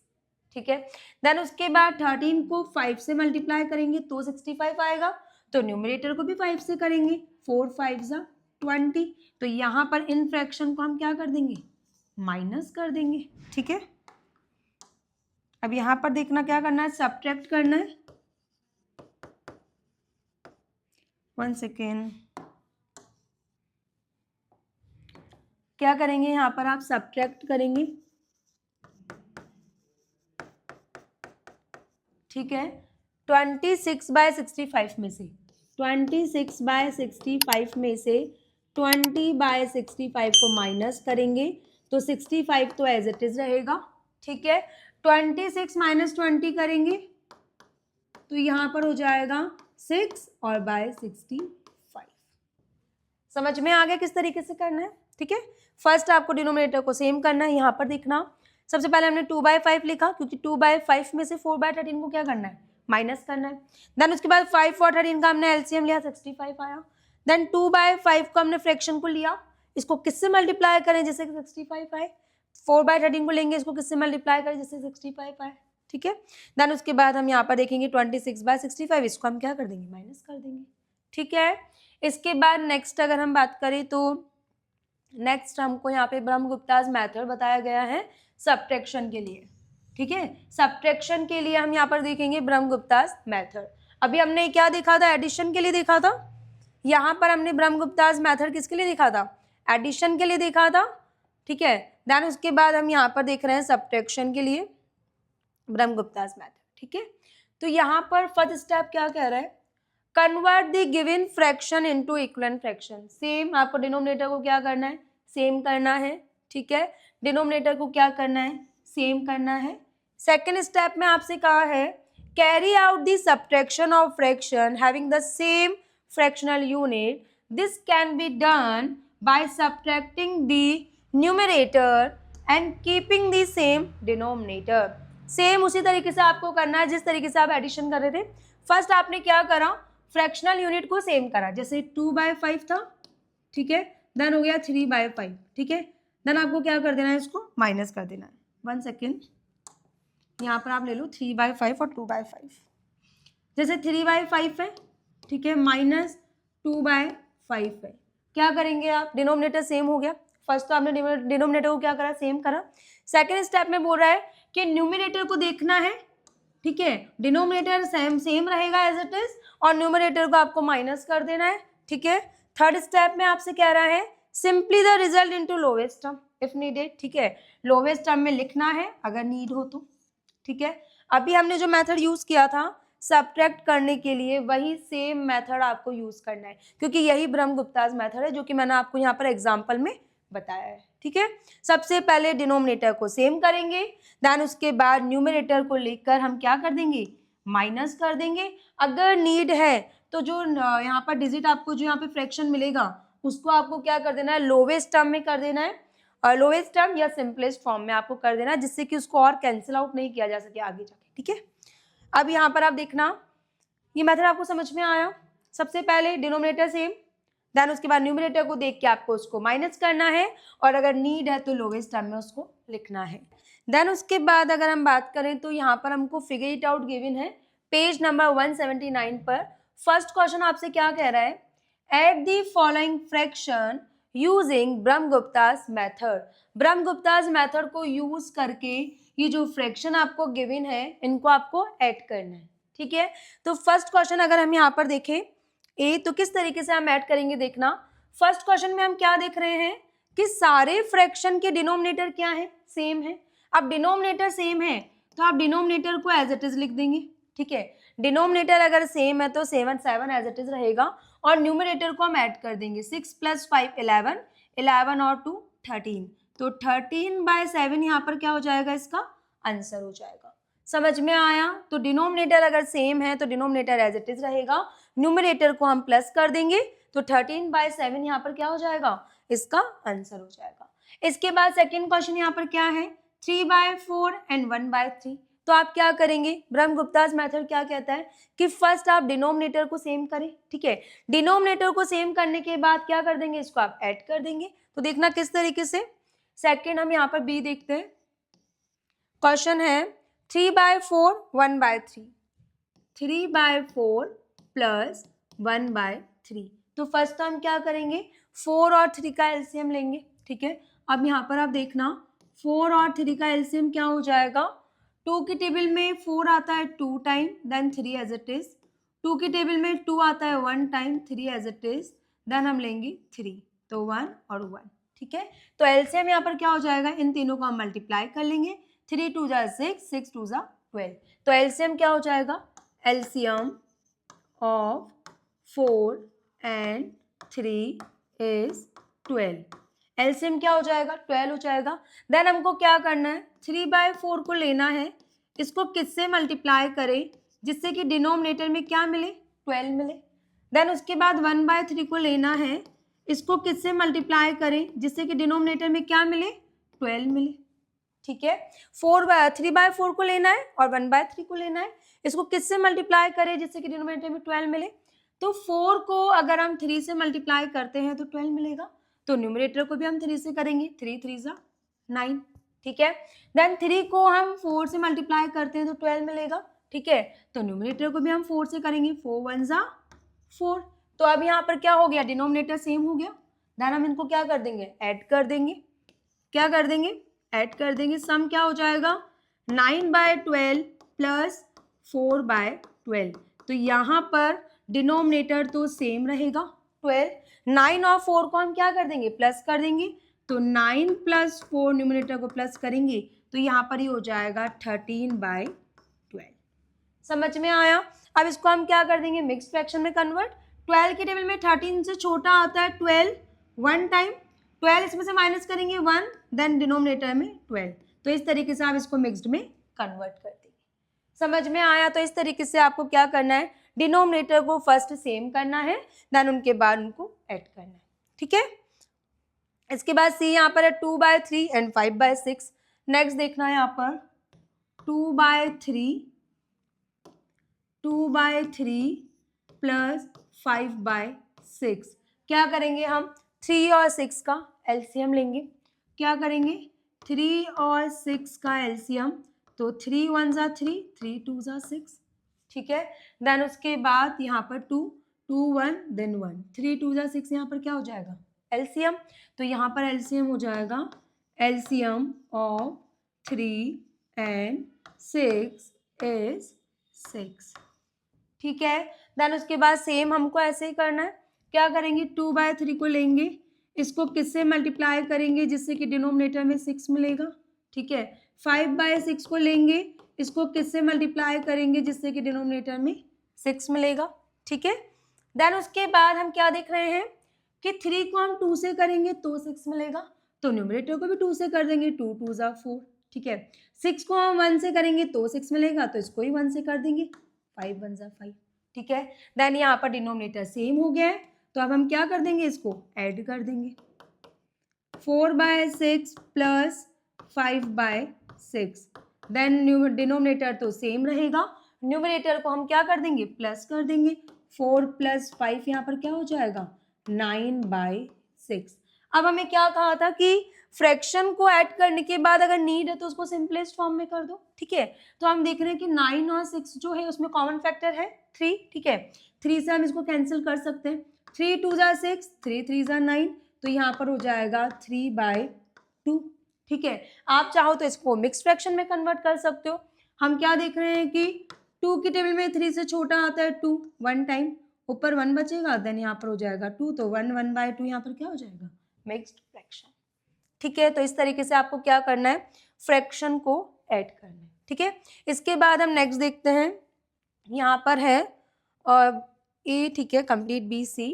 Speaker 1: ठीक है, देन उसके बाद 13 को 5 से मल्टीप्लाई करेंगे तो 65 आएगा, तो न्यूमरेटर को भी 5 से करेंगे, 4 5 जा 20। तो यहाँ पर इन फ्रैक्शन को हम क्या कर देंगे माइनस कर देंगे। ठीक है, अब यहाँ पर देखना क्या करना है सब्ट्रैक्ट करना है। 1 सेकेंड, क्या करेंगे यहाँ पर आप सब्ट्रैक्ट करेंगे। ठीक है, 26/65 में से 26/65 में से 20/65 को माइनस करेंगे तो 65 तो एज इट इज रहेगा। ठीक है, 26 - 20 करेंगे तो यहाँ पर हो जाएगा 6 और बाय 65। समझ में आ गया किस तरीके से करना है। ठीक है, फर्स्ट आपको डिनोमिनेटर को सेम करना है। यहाँ पर देखना सबसे पहले हमने 2/5 लिखा क्योंकि 2/5 में से 4/13 को क्या करना है माइनस करना है। देन उसके बाद 5 और 13 का हमने एलसीएम लिया 65 आया। देन 2/5 को हमने फ्रैक्शन को लिया, इसको किससे मल्टीप्लाई करें जिससे 65 आए। 4/13 को लेंगे, इसको किससे मल्टीप्लाई करें जिससे 65 आए। ठीक है, देन उसके बाद हम यहाँ पर देखेंगे 26/65, इसको हम क्या कर देंगे माइनस कर देंगे। ठीक है, इसके बाद नेक्स्ट अगर हम बात करें तो नेक्स्ट हमको यहाँ पे ब्रह्मगुप्ताज मेथड बताया गया है सब्ट्रैक्शन के लिए। ठीक है, सब्ट्रैक्शन के लिए हम यहाँ पर देखेंगे ब्रह्मगुप्ताज मेथड। अभी हमने क्या देखा था एडिशन के लिए देखा था, यहाँ पर हमने ब्रह्मगुप्ताज मेथड किसके लिए देखा था एडिशन के लिए देखा था। ठीक है, देन उसके बाद हम यहाँ पर देख रहे हैं सब्ट्रैक्शन के लिए ब्रह्मगुप्ताज मेथड। ठीक है, तो यहाँ पर फर्स्ट स्टेप क्या कह रहा है convert the given fraction into equivalent fraction. Same आपको डिनोमिनेटर को क्या करना है सेम करना है। ठीक है, डिनोमिनेटर को क्या करना है सेम करना है। सेकेंड स्टेप में आपसे कहा है carry out the subtraction of fraction having the same fractional unit. This can be done by subtracting the numerator and keeping the same denominator. Same उसी तरीके से आपको करना है जिस तरीके से आप एडिशन कर रहे थे. फर्स्ट आपने क्या करा, फ्रैक्शनल यूनिट को सेम करा. जैसे 2/5 था, ठीक है, देन हो गया 3/5, ठीक है. देन आपको क्या कर देना है, इसको माइनस कर देना है. 1 सेकेंड, यहाँ पर आप ले लो 3/5 और 2/5. जैसे 3/5 है, ठीक है, माइनस 2/5 है. क्या करेंगे आप, डिनोमिनेटर सेम हो गया. फर्स्ट तो आपने डिनोमिनेटर को क्या करा, सेम करा. सेकेंड स्टेप में बोल रहा है कि न्यूमिनेटर को देखना है, ठीक है, डिनोमिनेटर सेम रहेगा एज इट इज और न्यूमिनेटर को आपको माइनस कर देना है, ठीक है. थर्ड स्टेप में आपसे कह रहा है simply the result into lowest term if needed, ठीक है, लोवेस्ट टर्म में लिखना है अगर नीड हो तो, ठीक है. अभी हमने जो मेथड यूज किया था सब्ट्रैक्ट करने के लिए, वही सेम मेथड आपको यूज करना है, क्योंकि यही ब्रह्मगुप्ताज मेथड है जो कि मैंने आपको यहाँ पर एग्जाम्पल में बताया है, ठीक है. सबसे पहले डिनोमिनेटर को सेम करेंगे, देन उसके बाद न्यूमरेटर को लेकर हम क्या कर देंगे, माइनस कर देंगे. अगर नीड है तो जो यहाँ पर डिजिट आपको जो यहाँ पे फ्रैक्शन मिलेगा उसको आपको क्या कर देना है, लोवेस्ट टर्म में कर देना है, और लोवेस्ट टर्म या सिंपलेस्ट फॉर्म में आपको कर देना है, जिससे कि उसको और कैंसिल आउट नहीं किया जा सके आगे जाके, ठीक है. अब यहाँ पर आप देखना, ये मेथड आपको समझ में आया. सबसे पहले डिनोमिनेटर सेम, देन उसके बाद न्यूमरेटर को देख के आपको उसको माइनस करना है, और अगर नीड है तो लोवेस्ट टर्म में उसको लिखना है. देन उसके बाद अगर हम बात करें तो यहाँ पर हमको फिगर इट आउट गिवन है पेज नंबर 179 पर. फर्स्ट क्वेश्चन आपसे क्या कह रहा है, add the following fraction using Brahmagupta's method. Brahmagupta's method को यूज करके ये जो फ्रैक्शन आपको गिवन है इनको आपको ऐड करना है, ठीक है. तो फर्स्ट क्वेश्चन अगर हम यहाँ पर देखें ए, तो किस तरीके से हम ऐड करेंगे देखना. फर्स्ट क्वेश्चन में हम क्या देख रहे हैं कि सारे फ्रैक्शन के डिनोमिनेटर क्या है, सेम है. अब डिनोमिनेटर सेम है तो आप डिनोमिनेटर को एज इट इज लिख देंगे, ठीक है. डिनोमिनेटर अगर सेम है तो 7 एज इट इज रहेगा, और न्यूमरेटर को हम ऐड कर देंगे. 6 + 5 11, 11 और 2 13, तो 13/7 यहाँ पर क्या हो जाएगा, इसका आंसर हो जाएगा. समझ में आया. तो डिनोमिनेटर अगर सेम है तो डिनोमिनेटर एज इट इज रहेगा, न्यूमरेटर को हम प्लस कर देंगे, तो 13/7 यहाँ पर क्या हो जाएगा, इसका आंसर हो जाएगा. इसके बाद सेकेंड क्वेश्चन यहाँ पर क्या है, 3/4 एंड 1/3. तो आप क्या करेंगे, ब्रह्मगुप्तास मेथड क्या कहता है कि फर्स्ट आप डिनोमिनेटर को सेम करें, ठीक है. डिनोमिनेटर को सेम करने के बाद क्या कर देंगे, इसको आप ऐड कर देंगे. तो देखना किस तरीके से. सेकेंड हम यहाँ पर बी देखते हैं. क्वेश्चन है 3/4 1/3, 3/4 प्लस 1/3. तो फर्स्ट तो हम क्या करेंगे, 4 और 3 का एलसीएम लेंगे, ठीक है. अब यहाँ पर आप देखना 4 और 3 का एलसीएम क्या हो जाएगा. 2 की टेबल में 4 आता है 2 time, then 3 as it is. 2 की टेबल में 2 आता है 1 time, 3 as it is, then हम लेंगे 3, तो 1 और 1, ठीक है. तो एलसीएम यहाँ पर क्या हो जाएगा, इन तीनों को हम मल्टीप्लाई कर लेंगे. 3 × 2 = 6, 6 × 2 = 12. तो एलसीएम क्या हो जाएगा, LCM of 4 and 3 is 12. LCM क्या हो जाएगा, 12 हो जाएगा. देन हमको क्या करना है, 3/4 को लेना है, इसको किससे मल्टीप्लाई करें जिससे कि डिनोमिनेटर में क्या मिले, 12 मिले. देन उसके बाद 1/3 को लेना है, इसको किससे मल्टीप्लाई करें जिससे कि डिनोमिनेटर में क्या मिले, 12 मिले, ठीक है. 3/4 को लेना है और 1/3 को लेना है, इसको किससे मल्टीप्लाई करें जिससे कि डिनोमिनेटर में 12 मिले. तो 4 को अगर हम 3 से मल्टीप्लाई करते हैं तो 12 मिलेगा, तो न्यूमरेटर को भी हम 3 से करेंगे, 3 × 3 = 9, ठीक है. देन 3 को हम 4 से मल्टीप्लाई करते हैं तो 12 मिलेगा, ठीक है. तो न्यूमरेटर को भी हम 4 से करेंगे, 4 × 1 = 4. तो अब यहाँ पर क्या हो गया, डिनोमिनेटर सेम हो गया. देन हम इनको क्या कर देंगे, ऐड कर देंगे. क्या कर देंगे, ऐड कर देंगे. सम क्या हो जाएगा, 9/12 प्लस 4/12. तो यहाँ पर डिनोमिनेटर तो सेम रहेगा 12. 9 और 4 को हम क्या कर देंगे, प्लस कर देंगे. तो 9 + 4 न्यूमरेटर को प्लस करेंगे तो यहाँ पर ही हो जाएगा 13/12. समझ में आया. अब इसको हम क्या कर देंगे, मिक्स फ्रैक्शन में कन्वर्ट. 12 की टेबल में 13 से छोटा आता है 12 1 टाइम, 12 इसमें से माइनस करेंगे 1, देन डिनोमिनेटर में 12. तो इस तरीके से आप इसको मिक्स्ड में कन्वर्ट कर देंगे. समझ में आया? तो इस तरीके से आपको क्या करना है, डिनोमिनेटर को फर्स्ट सेम करना है, देन उनके बाद उनको ऐड करना है, ठीक है। इसके बाद सी यहाँ पर है 2/3 एंड 5/6। नेक्स्ट देखना है यहाँ पर 2/3 प्लस 5/6। क्या करेंगे हम, 3 और 6 का एलसीएम लेंगे। क्या करेंगे, 3 और 6 का एलसीएम, तो 3 1 जा 3, 3 2 जा 6, ठीक है। देन उसके बाद यहाँ पर 2 2 1 देन 1, 3 2 जा 6, यहाँ पर क्या हो जाएगा, एलसीएम। तो यहाँ पर एलसीएम हो जाएगा, एलसीएम ऑफ 3 एंड 6 इज 6, ठीक है। देन उसके बाद सेम हमको ऐसे ही करना है। क्या करेंगे, 2/3 को लेंगे, इसको किससे मल्टीप्लाई करेंगे जिससे कि डिनोमिनेटर में 6 मिलेगा, ठीक है। 5/6 को लेंगे, इसको किससे मल्टीप्लाई करेंगे जिससे कि डिनोमिनेटर में 6 मिलेगा, ठीक है। देन उसके बाद हम क्या देख रहे हैं कि 3 को हम 2 से करेंगे तो 6 मिलेगा, तो न्यूमरेटर को भी 2 से कर देंगे, 2 2 जा 4, ठीक है। 6 को हम 1 से करेंगे तो 6 मिलेगा, तो इसको ही 1 से कर देंगे, 5 1 जा 5, ठीक है। देन यहाँ पर डिनोमिनेटर सेम हो गया है, तो अब हम क्या कर देंगे, इसको ऐड कर देंगे। 4/6 प्लस 5/6, देन डिनोमिनेटर तो सेम रहेगा, न्यूमरेटर को हम क्या कर देंगे, प्लस कर देंगे। 4 + 5 यहाँ पर क्या हो जाएगा, 9/6। अब हमें क्या कहा था कि फ्रैक्शन को ऐड करने के बाद अगर नीड है तो उसको सिंपलेस्ट फॉर्म में कर दो, ठीक है। तो हम देख रहे हैं कि 9 और 6 जो है उसमें कॉमन फैक्टर है 3, ठीक है। 3 से हम इसको कैंसिल कर सकते हैं, 3 2 जा 6, 3 3 जा 9, तो यहाँ पर हो जाएगा 3/2, ठीक है। आप चाहो तो इसको मिक्स फ्रैक्शन में कन्वर्ट कर सकते हो। हम क्या देख रहे हैं कि 2 की टेबल में 3 से छोटा आता है 2, 1 टाइम ऊपर 1 बचेगा, देन यहाँ पर हो जाएगा 2, तो 1 1/2 यहाँ पर क्या हो जाएगा, मिक्स्ड फ्रैक्शन, ठीक है। तो इस तरीके से आपको क्या करना है, फ्रैक्शन को ऐड करना है, ठीक है। इसके बाद हम नेक्स्ट देखते हैं, यहाँ पर है ए, ठीक है, कंप्लीट बी सी,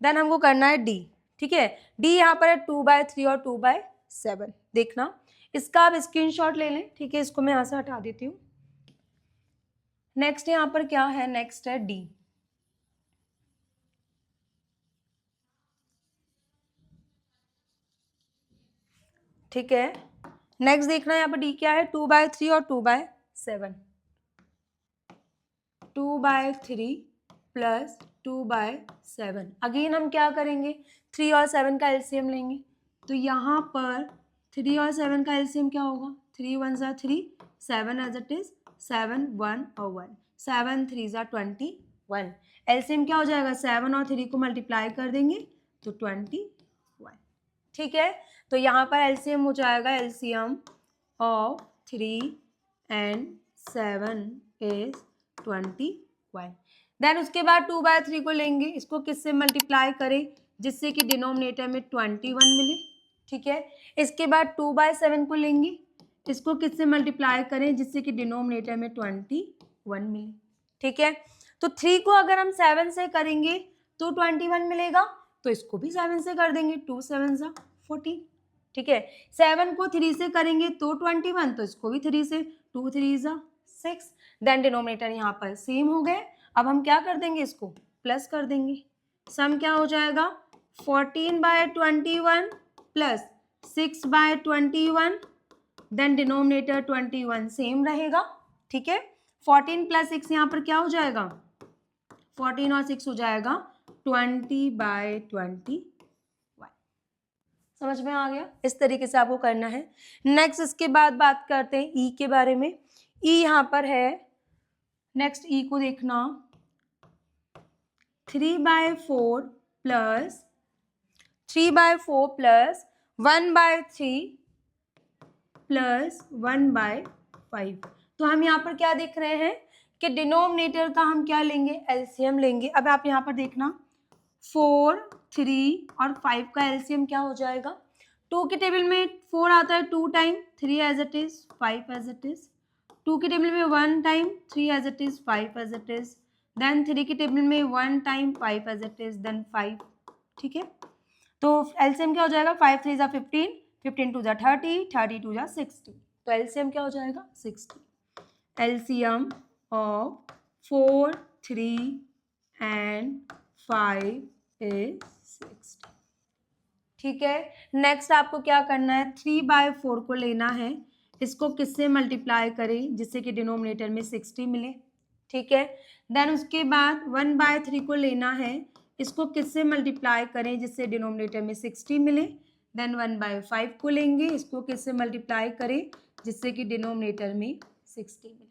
Speaker 1: देन हमको करना है डी, ठीक है। डी यहाँ पर है 2/3 और 2/7, देखना इसका आप स्क्रीनशॉट ले लें, ठीक है। इसको मैं यहाँ से हटा देती हूँ। नेक्स्ट यहाँ पर क्या है, नेक्स्ट है डी, ठीक है। नेक्स्ट देखना है यहाँ पर डी क्या है, 2/3 और 2/7, 2/3 प्लस 2/7। अगेन हम क्या करेंगे, 3 और 7 का एलसीएम लेंगे, तो यहाँ पर 3 और 7 का एलसीएम क्या होगा, 3 1 जा 3, 7 एज इट इज, 7 1 और 1, 7 3 जा 21, एलसीएम क्या हो जाएगा, 7 और 3 को मल्टीप्लाई कर देंगे तो 21, ठीक है। तो यहाँ पर एलसीएम हो जाएगा, LCM of 3 and 7 is 21। Then उसके बाद 2/3 को लेंगे, इसको किससे मल्टीप्लाई करें जिससे कि डिनोमिनेटर में 21 मिले, ठीक है। इसके बाद 2/7 को लेंगे, इसको किससे मल्टीप्लाई करें जिससे कि डिनोमिनेटर में 21 मिले, ठीक है। तो 3 को अगर हम 7 से करेंगे तो 21 मिलेगा, तो इसको भी 7 से कर देंगे, 2 7 जा 14, ठीक है। 7 को 3 से करेंगे तो 21, तो इसको भी 3 से, 2 3 जा 6, देन डिनोमिनेटर यहाँ पर सेम हो गए। अब हम क्या कर देंगे, इसको प्लस कर देंगे, सम क्या हो जाएगा, 14/21 प्लस 6/21, देन डिनोमिनेटर 21 सेम रहेगा, ठीक है। 14 + 6 यहाँ पर क्या हो जाएगा, 14 और 6 हो जाएगा 20/21। समझ में आ गया, इस तरीके से आपको करना है। नेक्स्ट इसके बाद बात करते हैं ई के बारे में। ई यहाँ पर है, नेक्स्ट ई को देखना, 3/4 प्लस 1/3 प्लस 1/5। तो हम यहाँ पर क्या देख रहे हैं कि डिनोमिनेटर का हम क्या लेंगे, एलसीएम लेंगे। अब आप यहाँ पर देखना, 4 3 और 5 का एलसीएम क्या हो जाएगा, 2 की टेबल में 4 आता है 2 time, 3 as it is, 5 as it is, 2 की टेबल में 1 time, 3 as it is, 5 as it is, then 3 की टेबल में 1 time, 5 as it is, then 5, ठीक है। तो एलसीएम क्या हो जाएगा, 5 3 जा 15, 15 2 जा 30, 30 2 जा 60, तो एलसीएम क्या हो जाएगा 60। LCM of 4, 3 and 5 is 60। ठीक है, नेक्स्ट आपको क्या करना है, 3/4 को लेना है, इसको किससे मल्टीप्लाई करें जिससे कि डिनोमिनेटर में 60 मिले। ठीक है, देन उसके बाद 1/3 को लेना है, इसको किससे मल्टीप्लाई करें जिससे डिनोमिनेटर में 60 मिले। देन 1/5 को लेंगे, इसको किससे मल्टीप्लाई करें जिससे कि डिनोमिनेटर में 60 मिले।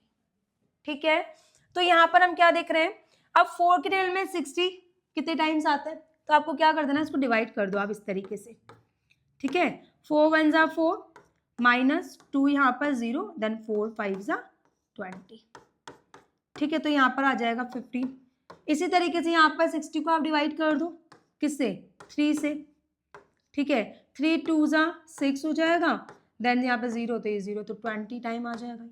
Speaker 1: ठीक है, तो यहाँ पर हम क्या देख रहे हैं, अब 4 के टेबल में 60 कितने टाइम्स आता है, तो आपको क्या कर देना, इसको डिवाइड कर दो आप इस तरीके से। ठीक है, 4 1 जा 4 माइनस 2 यहाँ पर 0, देन 4 5 जा 20। ठीक है, तो यहाँ पर आ जाएगा 15। इसी तरीके से यहाँ पर 60 को आप डिवाइड कर दो किससे, 3 से। ठीक है, 3 2 जा 6 हो जाएगा, देन यहाँ पर 0 तो ये 0, तो 20 टाइम आ जाएगा।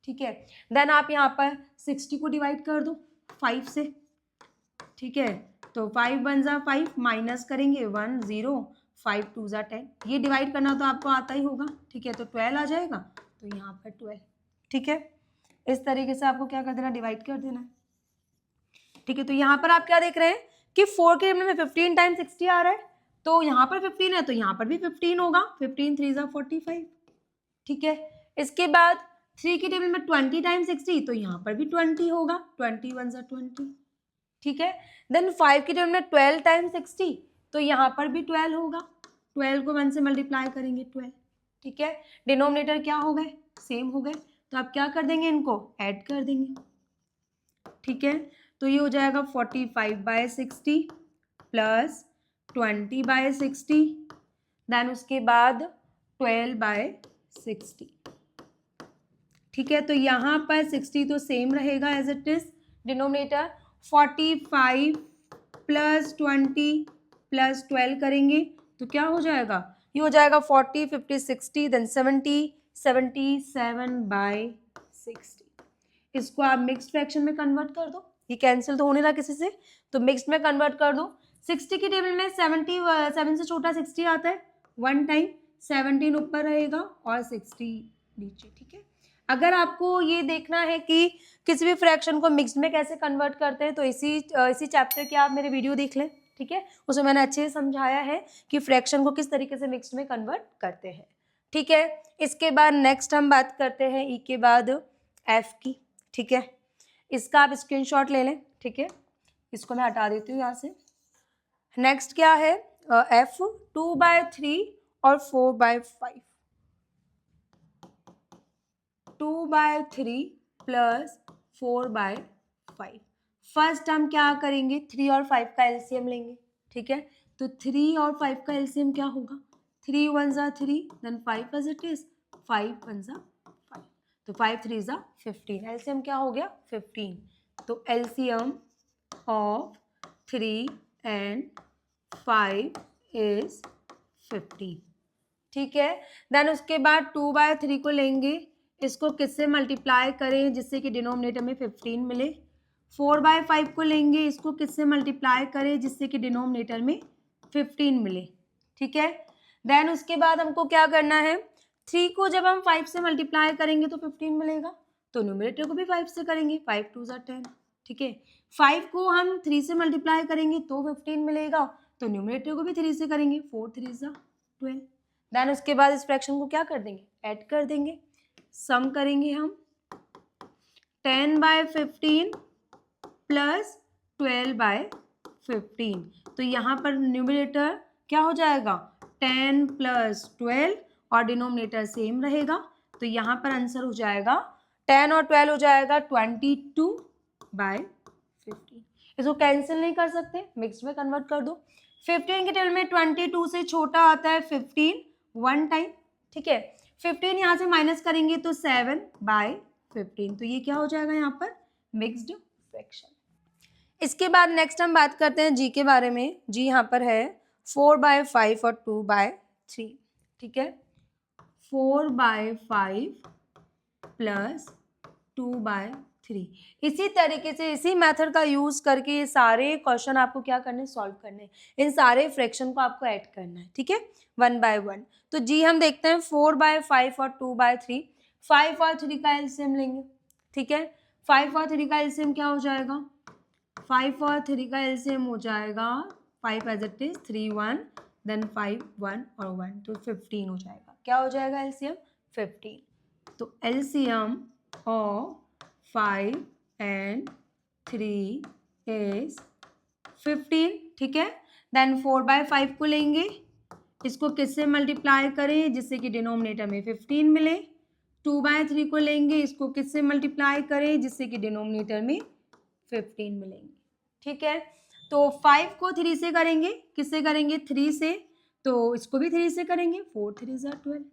Speaker 1: ठीक है, देन आप यहाँ पर 60 को डिवाइड कर दो 5 से। ठीक है, तो 5 1 जा 5 माइनस करेंगे 1 0, 5 2 जा 10, ये डिवाइड करना तो आपको आता ही होगा। ठीक है, तो 12 आ जाएगा, तो यहाँ पर 12। ठीक है, इस तरीके से आपको क्या कर देना, डिवाइड कर देना। ठीक है, तो यहाँ पर आप क्या देख रहे हैं कि 4 के टेबल में 15 टाइम्स 60 आ रहा है, तो यहाँ पर 15 है तो यहाँ पर भी 15 होगा, 15 3 जा 45। ठीक है, इसके बाद 3 के टेबल में 20 टाइम्स 60, तो यहाँ पर भी 20 होगा, 20 1 जा 20। ठीक है, देन 5 के टेबल में 12 टाइम्स 60, तो यहाँ पर भी 12 होगा, 12 को 1 से मल्टीप्लाई करेंगे 12। ठीक है, डिनोमिनेटर क्या हो गए, सेम हो गए, तो आप क्या कर देंगे, इनको ऐड कर देंगे। ठीक है, तो ये हो जाएगा 45/60 प्लस 20/60, देन उसके बाद 12/60। ठीक है, तो यहाँ पर 60 तो सेम रहेगा as it is, denominator 45 plus 20 plus 12 करेंगे तो क्या हो जाएगा, ये हो जाएगा 40 50 60 देन 70 77/60। इसको आप मिक्स्ड फ्रैक्शन में कन्वर्ट कर दो, ये कैंसिल तो होने रहा किसी से, तो मिक्स्ड में कन्वर्ट कर दो। 60 की टेबल में 7 से छोटा 60 आता है, 1 टाइम 17 ऊपर रहेगा और 60 नीचे। ठीक है, अगर आपको ये देखना है कि किसी भी फ्रैक्शन को मिक्स्ड में कैसे कन्वर्ट करते हैं, तो इसी चैप्टर के आप मेरे वीडियो देख लें। ठीक है, उसमें मैंने अच्छे से समझाया है कि फ्रैक्शन को किस तरीके से मिक्स्ड में कन्वर्ट करते हैं। ठीक है, इसके बाद नेक्स्ट हम बात करते हैं ई के बाद एफ की। ठीक है, इसका आप स्क्रीनशॉट ले लें। ठीक है, इसको मैं हटा देती हूँ यहाँ से। नेक्स्ट क्या है, एफ 2/3 और 4/5, 2/3 प्लस 4/5। फर्स्ट हम क्या करेंगे, 3 और 5 का एलसीएम लेंगे। ठीक है, तो 3 और 5 का एलसीएम क्या होगा, 3 1 जा 3 देन 5 एज इट इज, 5 1 जा 5, तो 5 3 जा 15, एलसीएम क्या हो गया 15। तो एलसीएम ऑफ 3 एंड 5 इज 15। ठीक है, देन उसके बाद 2/3 को लेंगे, इसको किससे मल्टीप्लाई करें जिससे कि डिनोमिनेटर में 15 मिले। 4/5 को लेंगे, इसको किससे मल्टीप्लाई करें जिससे कि डिनोमिनेटर में 15 मिले। ठीक है, देन उसके बाद हमको क्या करना है, 3 को जब हम 5 से मल्टीप्लाई करेंगे तो 15 मिलेगा, तो न्यूमरेटर को भी 5 से करेंगे, 5 2 जा 10। ठीक है, 5 को हम 3 से मल्टीप्लाई करेंगे तो 15 मिलेगा, तो न्यूमरेटर को भी 3 से करेंगे, 4 3 जा 12। देन उसके बाद इस फ्रैक्शन को क्या कर देंगे, ऐड कर देंगे, सम करेंगे हम 10/15 प्लस 12/15, तो यहाँ पर न्यूमरेटर क्या हो जाएगा 10 प्लस 12 और डिनोमिनेटर सेम रहेगा, तो यहाँ पर आंसर हो जाएगा 10 और 12 हो जाएगा 22/15। इसको कैंसिल नहीं कर सकते, मिक्स में कन्वर्ट कर दो। 15 के टेबल में 22 से छोटा आता है 15 1 टाइम। ठीक है, 15 यहाँ से माइनस करेंगे तो 7/15, तो ये क्या हो जाएगा यहाँ पर मिक्स्ड फ्रैक्शन। इसके बाद नेक्स्ट हम बात करते हैं जी के बारे में। जी यहाँ पर है 4/5 और 2/3। ठीक है, 4/5 प्लस 2/3। इसी तरीके से इसी मेथड का यूज करके ये सारे क्वेश्चन आपको क्या करने, सॉल्व करने, इन सारे फ्रैक्शन को आपको ऐड करना है। ठीक है, 1 by 1। तो जी हम देखते हैं 4/5 और 2/3, 5 और 3 का एलसीएम लेंगे। ठीक है, 5 और 3 का एलसीएम क्या हो जाएगा? 5 और 3 का एलसीएम हो जाएगा 5 एज इट इज 3 1 देन 5 1 और 1 तो 15 हो जाएगा। क्या हो जाएगा एलसीएम? 15। तो एलसीएम ऑफ 5 एंड 3 इज 15। ठीक है, देन 4/5 को लेंगे, इसको किससे मल्टीप्लाई करें जिससे कि डिनोमिनेटर में 15 मिले। 2/3 को लेंगे, इसको किससे मल्टीप्लाई करें जिससे कि डिनोमिनेटर में 15 मिलेंगे। ठीक है, तो 5 को 3 से करेंगे, किससे करेंगे? 3 से, तो इसको भी 3 से करेंगे, 4 3 ज़ा 12।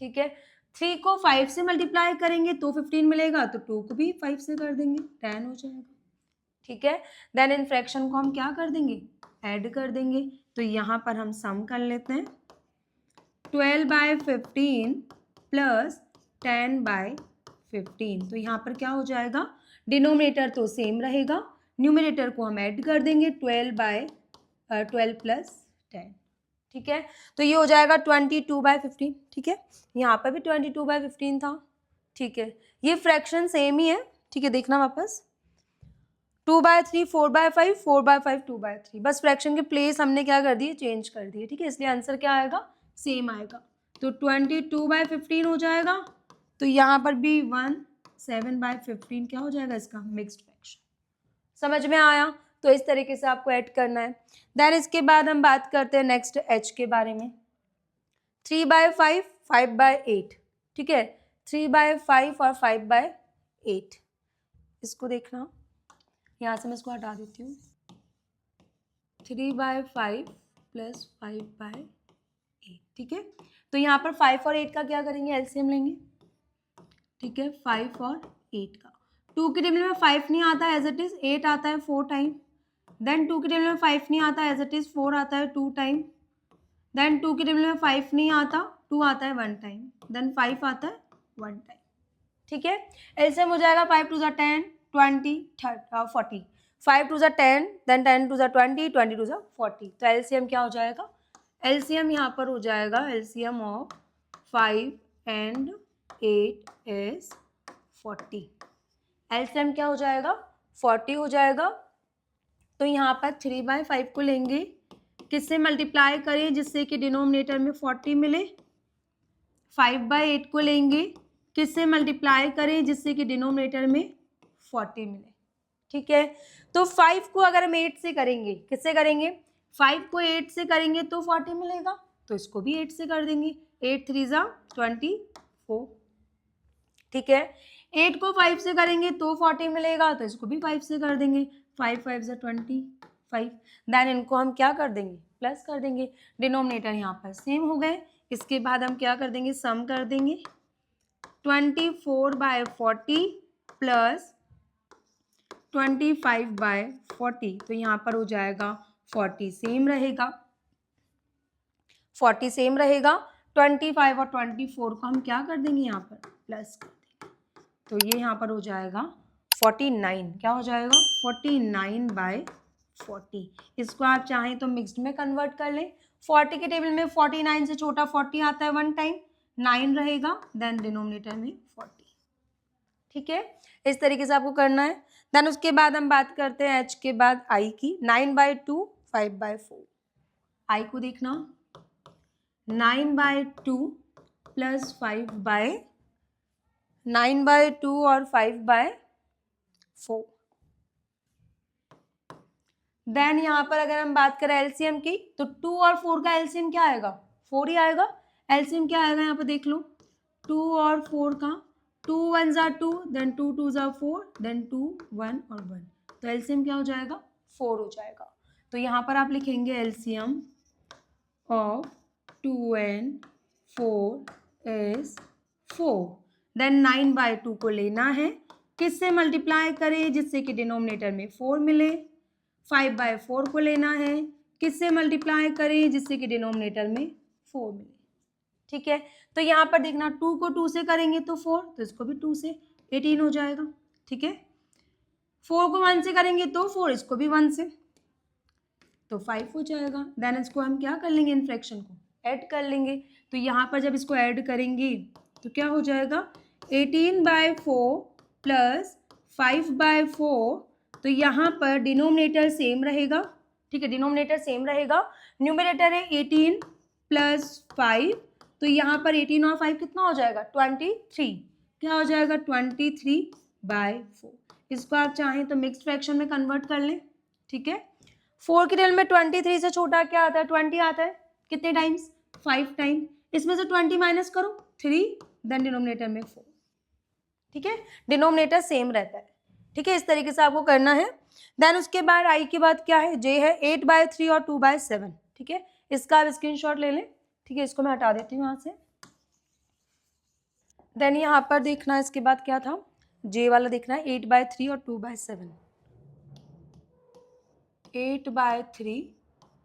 Speaker 1: ठीक है, 3 को 5 से मल्टीप्लाई करेंगे तो 15 मिलेगा, तो 2 को भी 5 से कर देंगे, 10 हो जाएगा। ठीक है, देन इन फ्रैक्शन को हम क्या कर देंगे? ऐड कर देंगे। तो यहाँ पर हम सम कर लेते हैं, 12/15 प्लस 10/15। तो यहाँ पर क्या हो जाएगा? डिनोमिनेटर तो सेम रहेगा, न्यूमिनेटर को हम ऐड कर देंगे 12 प्लस 10। ठीक है, तो ये हो जाएगा 22/15। ठीक है, यहाँ पर भी 22/15 था। ठीक है, ये फ्रैक्शन सेम ही है। ठीक है, देखना वापस, 2/3 4/5 4/5 2/3, बस फ्रैक्शन के प्लेस हमने क्या कर दिए? चेंज कर दिए। ठीक है, इसलिए आंसर क्या आएगा? सेम आएगा। तो 22/15 हो जाएगा। तो यहाँ पर भी 7/15 क्या हो जाएगा? इसका मिक्स्ड फ्रैक्शन। समझ में आया? तो इस तरीके से आपको ऐड करना है। देन इसके बाद हम बात करते हैं नेक्स्ट एच के बारे में। 3/5 5/8। ठीक है, 3/5 और 5/8, इसको देखना, यहाँ से मैं इसको हटा देती हूँ। 3/5 प्लस 5/8। ठीक है, तो यहाँ पर 5 और 8 का क्या करेंगे? एलसीएम लेंगे। ठीक है, 5 और 8 का, 2 के टेबल में 5 नहीं आता एज इट इज, 8 आता है 4 टाइम। देन 2 के टेबल में 5 नहीं आता एज इट इज, 4 आता है 2 टाइम। देन 2 के टेबल में 5 नहीं आता, 2 आता है 1 टाइम। देन 5 आता है 1 टाइम। ठीक है, एलसीएम हो जाएगा 5 2 ज़ा 10 20 40, 5 2 ज़ा 10, देन 10 2 ज़ा 20 20 2 ज़ा 40। तो एलसीएम क्या हो जाएगा? एलसीएम यहाँ पर हो जाएगा, LCM of 5 and 8 is 40। LCM क्या हो जाएगा? 40 हो जाएगा। तो यहाँ पर 3/5 को लेंगे, किससे मल्टीप्लाई करें जिससे कि डिनोमिनेटर में 40 मिले। 5/8 को लेंगे, किससे मल्टीप्लाई करें जिससे कि डिनोमिनेटर में 40 मिले। ठीक है, तो 5 को अगर हम 8 से करेंगे, किससे करेंगे? 5 को 8 से करेंगे तो 40 मिलेगा, तो इसको भी 8 से कर देंगे, 8 3 ज़ा 24। ठीक है, 8 को 5 से करेंगे तो 40 मिलेगा, तो इसको भी 5 से कर देंगे, 5 5 ज़ा 25। देन इनको हम क्या कर देंगे? प्लस कर देंगे। डिनोमिनेटर यहाँ पर सेम हो गए। इसके बाद हम क्या कर देंगे? सम कर देंगे, 24/40 प्लस 25/40। तो यहाँ पर हो जाएगा 40 सेम रहेगा, 40 सेम रहेगा। 25 और 24 को हम क्या कर देंगे? यहाँ पर प्लस कर देंगे, तो ये यहाँ पर हो जाएगा 49। क्या हो जाएगा? 49/40। इसको आप चाहें तो मिक्स्ड में कन्वर्ट कर लें। 40 के टेबल में 49 से छोटा 40 आता है 1 टाइम, 9 रहेगा, देन डिनोमिनेटर में 40। ठीक है, इस तरीके से आपको करना है। देन उसके बाद हम बात करते हैं एच के बाद आई की। 9/2 5/4। आई को देखना, 9/2 प्लस 9/2 और 5/4। देन यहाँ पर अगर हम बात करें एलसीएम की, तो 2 और 4 का एलसीएम क्या आएगा? 4 ही आएगा। एलसीएम क्या आएगा यहाँ पर देख लो, 2 और 4 का, 2 1 ज़ा 2, देन 2 2 ज़ा 4, देन 2 1 और 1, तो एलसीएम क्या हो जाएगा? 4 हो जाएगा। तो यहाँ पर आप लिखेंगे LCM of 2 and 4 is 4। Then 9/2 को लेना है, किससे मल्टीप्लाई करें जिससे कि डिनोमिनेटर में 4 मिले। 5/4 को लेना है, किससे मल्टीप्लाई करें जिससे कि डिनोमिनेटर में 4 मिले। ठीक है, तो यहाँ पर देखना, 2 को 2 से करेंगे तो 4, तो इसको भी 2 से 18 हो जाएगा। ठीक है, 4 को 1 से करेंगे तो 4, इसको भी 1 से, तो 5 हो जाएगा। देन इसको हम क्या कर लेंगे? इन फ्रैक्शन को ऐड कर लेंगे। तो यहाँ पर जब इसको ऐड करेंगे तो क्या हो जाएगा? 18/4 प्लस 5/4, तो यहाँ पर डिनोमिनेटर सेम रहेगा, ठीक है, डिनोमिनेटर सेम रहेगा। न्यूमरेटर है 18 + 5, तो यहाँ पर 18 और 5 कितना हो जाएगा 23, क्या हो जाएगा 23/4। इसको आप चाहें तो मिक्स्ड फ्रैक्शन में कन्वर्ट कर लें, ठीक है। 4 की रियल में 23 से छोटा क्या आता है 20 आता है, कितने टाइम्स 5 टाइम, इसमें से 20 माइनस करो 3, देन डिनोमिनेटर में 4, ठीक है, डिनोमिनेटर सेम रहता है, ठीक है, इस तरीके से आपको करना है। देन उसके बाद आई के बाद क्या है, जे है 8/3 और 2/7, ठीक है, इसका आप स्क्रीनशॉट ले लें, ठीक है, इसको मैं हटा देती हूँ यहाँ से। देन यहाँ पर देखना है इसके बाद क्या था, जे वाला देखना है 8/3 और 2/7, 8/3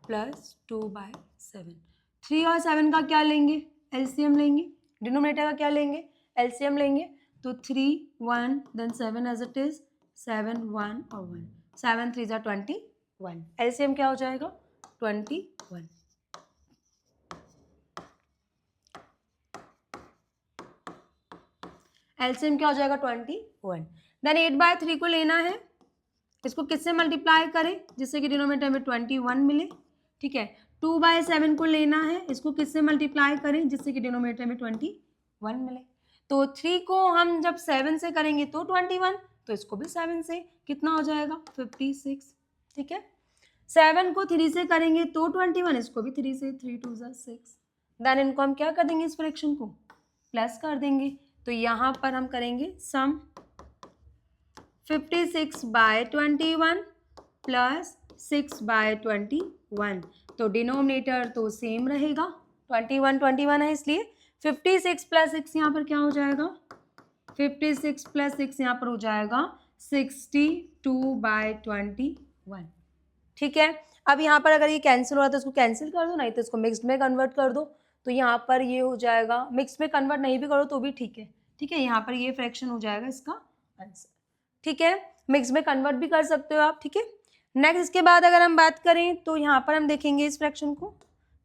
Speaker 1: + 2/7, 3 और 7 का क्या लेंगे एलसीएम लेंगे, डिनोमिनेटर का क्या लेंगे एलसीएम लेंगे, तो 3 1 देन 7 एज इट इज, 7 1 और 1, 7 3 = 21, एलसीएम क्या हो जाएगा 21, एलसीएम क्या हो जाएगा 21। देन 8/3 को लेना है, इसको किससे मल्टीप्लाई करें जिससे कि डिनोमिनेटर में 21 मिले, ठीक है। 2/7 को लेना है, इसको किससे मल्टीप्लाई करें जिससे कि डिनोमिनेटर में 21 मिले, तो 3 को हम जब 7 से करेंगे तो 21, तो इसको भी 7 से, कितना हो जाएगा 56, ठीक है। 7 को 3 से करेंगे तो 21, इसको भी 3 से, 3 2 = 6, देन इनको हम क्या कर देंगे, इस फ्रैक्शन को प्लस कर देंगे, तो यहाँ पर हम करेंगे सम 56/21 + 6/21, तो डिनोमिनेटर तो सेम रहेगा, 21 है इसलिए 56 + 6 यहाँ पर क्या हो जाएगा, 56 + 6 यहाँ पर हो जाएगा 62/21, ठीक है। अब यहाँ पर अगर ये कैंसिल हो रहा है तो इसको कैंसिल कर दो, नहीं तो इसको मिक्स्ड में कन्वर्ट कर दो, तो यहाँ पर ये हो जाएगा, मिक्स में कन्वर्ट नहीं भी करो तो भी ठीक है, ठीक है, यहाँ पर ये फ्रैक्शन हो जाएगा इसका आंसर, ठीक है, मिक्स में कन्वर्ट भी कर सकते हो आप, ठीक है। नेक्स्ट इसके बाद अगर हम बात करें तो यहाँ पर हम देखेंगे इस फ्रैक्शन को,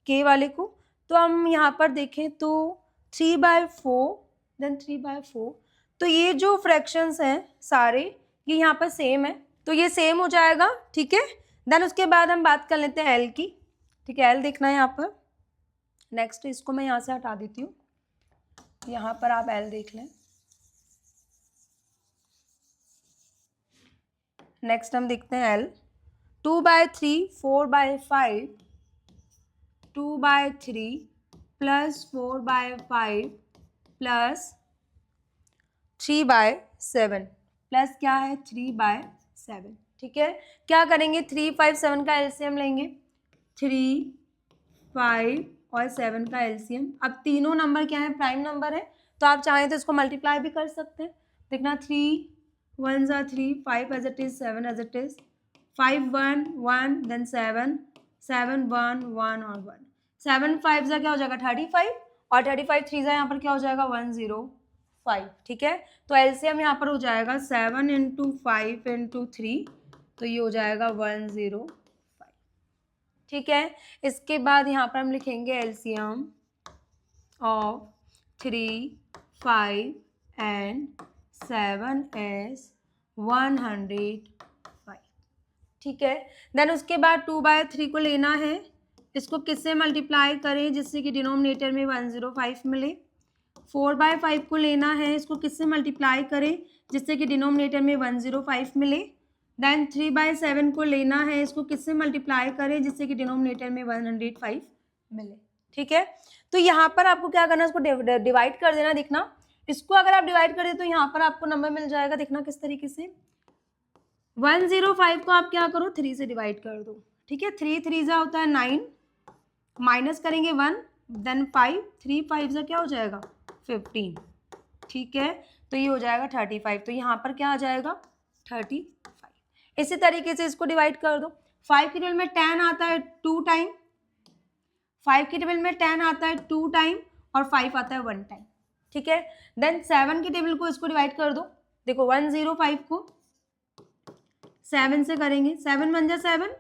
Speaker 1: के वाले को, तो हम यहाँ पर देखें तो 3/4 देन 3/4, तो ये जो फ्रैक्शंस हैं सारे ये यहाँ पर सेम है, तो ये सेम हो जाएगा, ठीक है। देन उसके बाद हम बात कर लेते हैं एल की, ठीक है, एल देखना है यहाँ पर। नेक्स्ट इसको मैं यहाँ से हटा देती हूँ, यहाँ पर आप एल देख लें। नेक्स्ट हम देखते हैं एल, 2/3 4/5, 2/3 + 4/5 + 3/7 प्लस क्या है 3/7, ठीक है। क्या करेंगे 3 5 7 का एलसीएम लेंगे, 3 5 और 7 का एलसीएम, अब तीनों नंबर क्या है प्राइम नंबर है, तो आप चाहें तो इसको मल्टीप्लाई भी कर सकते हैं, देखना 3 1 = 3, 5 as it is, 7 as it is, 5 1 1 then 7 7 1 1 और 1, 7 5 सा क्या हो जाएगा 35 और 35 3 सा यहाँ पर क्या हो जाएगा 105, ठीक है। तो एलसीएम यहाँ पर हो जाएगा 7 × 5 × 3, तो ये हो जाएगा 105, ठीक है। इसके बाद यहाँ पर हम लिखेंगे एलसीएम ऑफ 3 5 एंड 7 is 105, ठीक है। देन उसके बाद 2/3 को लेना है, इसको किससे मल्टीप्लाई करें जिससे कि डिनोमिनेटर में 105 मिले, 4/5 को लेना है, इसको किससे मल्टीप्लाई करें जिससे कि डिनोमिनेटर में 105 मिले, देन 3/7 को लेना है, इसको किससे मल्टीप्लाई करें जिससे कि डिनोमिनेटर में 105 मिले, ठीक है। तो यहाँ पर आपको क्या करना है, इसको डिवाइड कर देना, दिखना इसको अगर आप डिवाइड करें तो यहाँ पर आपको नंबर मिल जाएगा, देखना किस तरीके से, 105 को आप क्या करो 3 से डिवाइड कर दो, ठीक है, 3 3 जा होता है 9, माइनस करेंगे 1 देन 5, 3 5 जा क्या हो जाएगा 15, ठीक है, तो ये हो जाएगा 35, तो यहाँ पर क्या आ जाएगा 35। इसी तरीके से इसको डिवाइड कर दो, 5 की टेबल में 10 आता है 2 टाइम, 5 की टेबल में 10 आता है 2 टाइम और 5 आता है 1 टाइम, ठीक है। देन 7 की टेबल को इसको डिवाइड कर दो, देखो 105 को 7 से करेंगे, 7 1 जा 7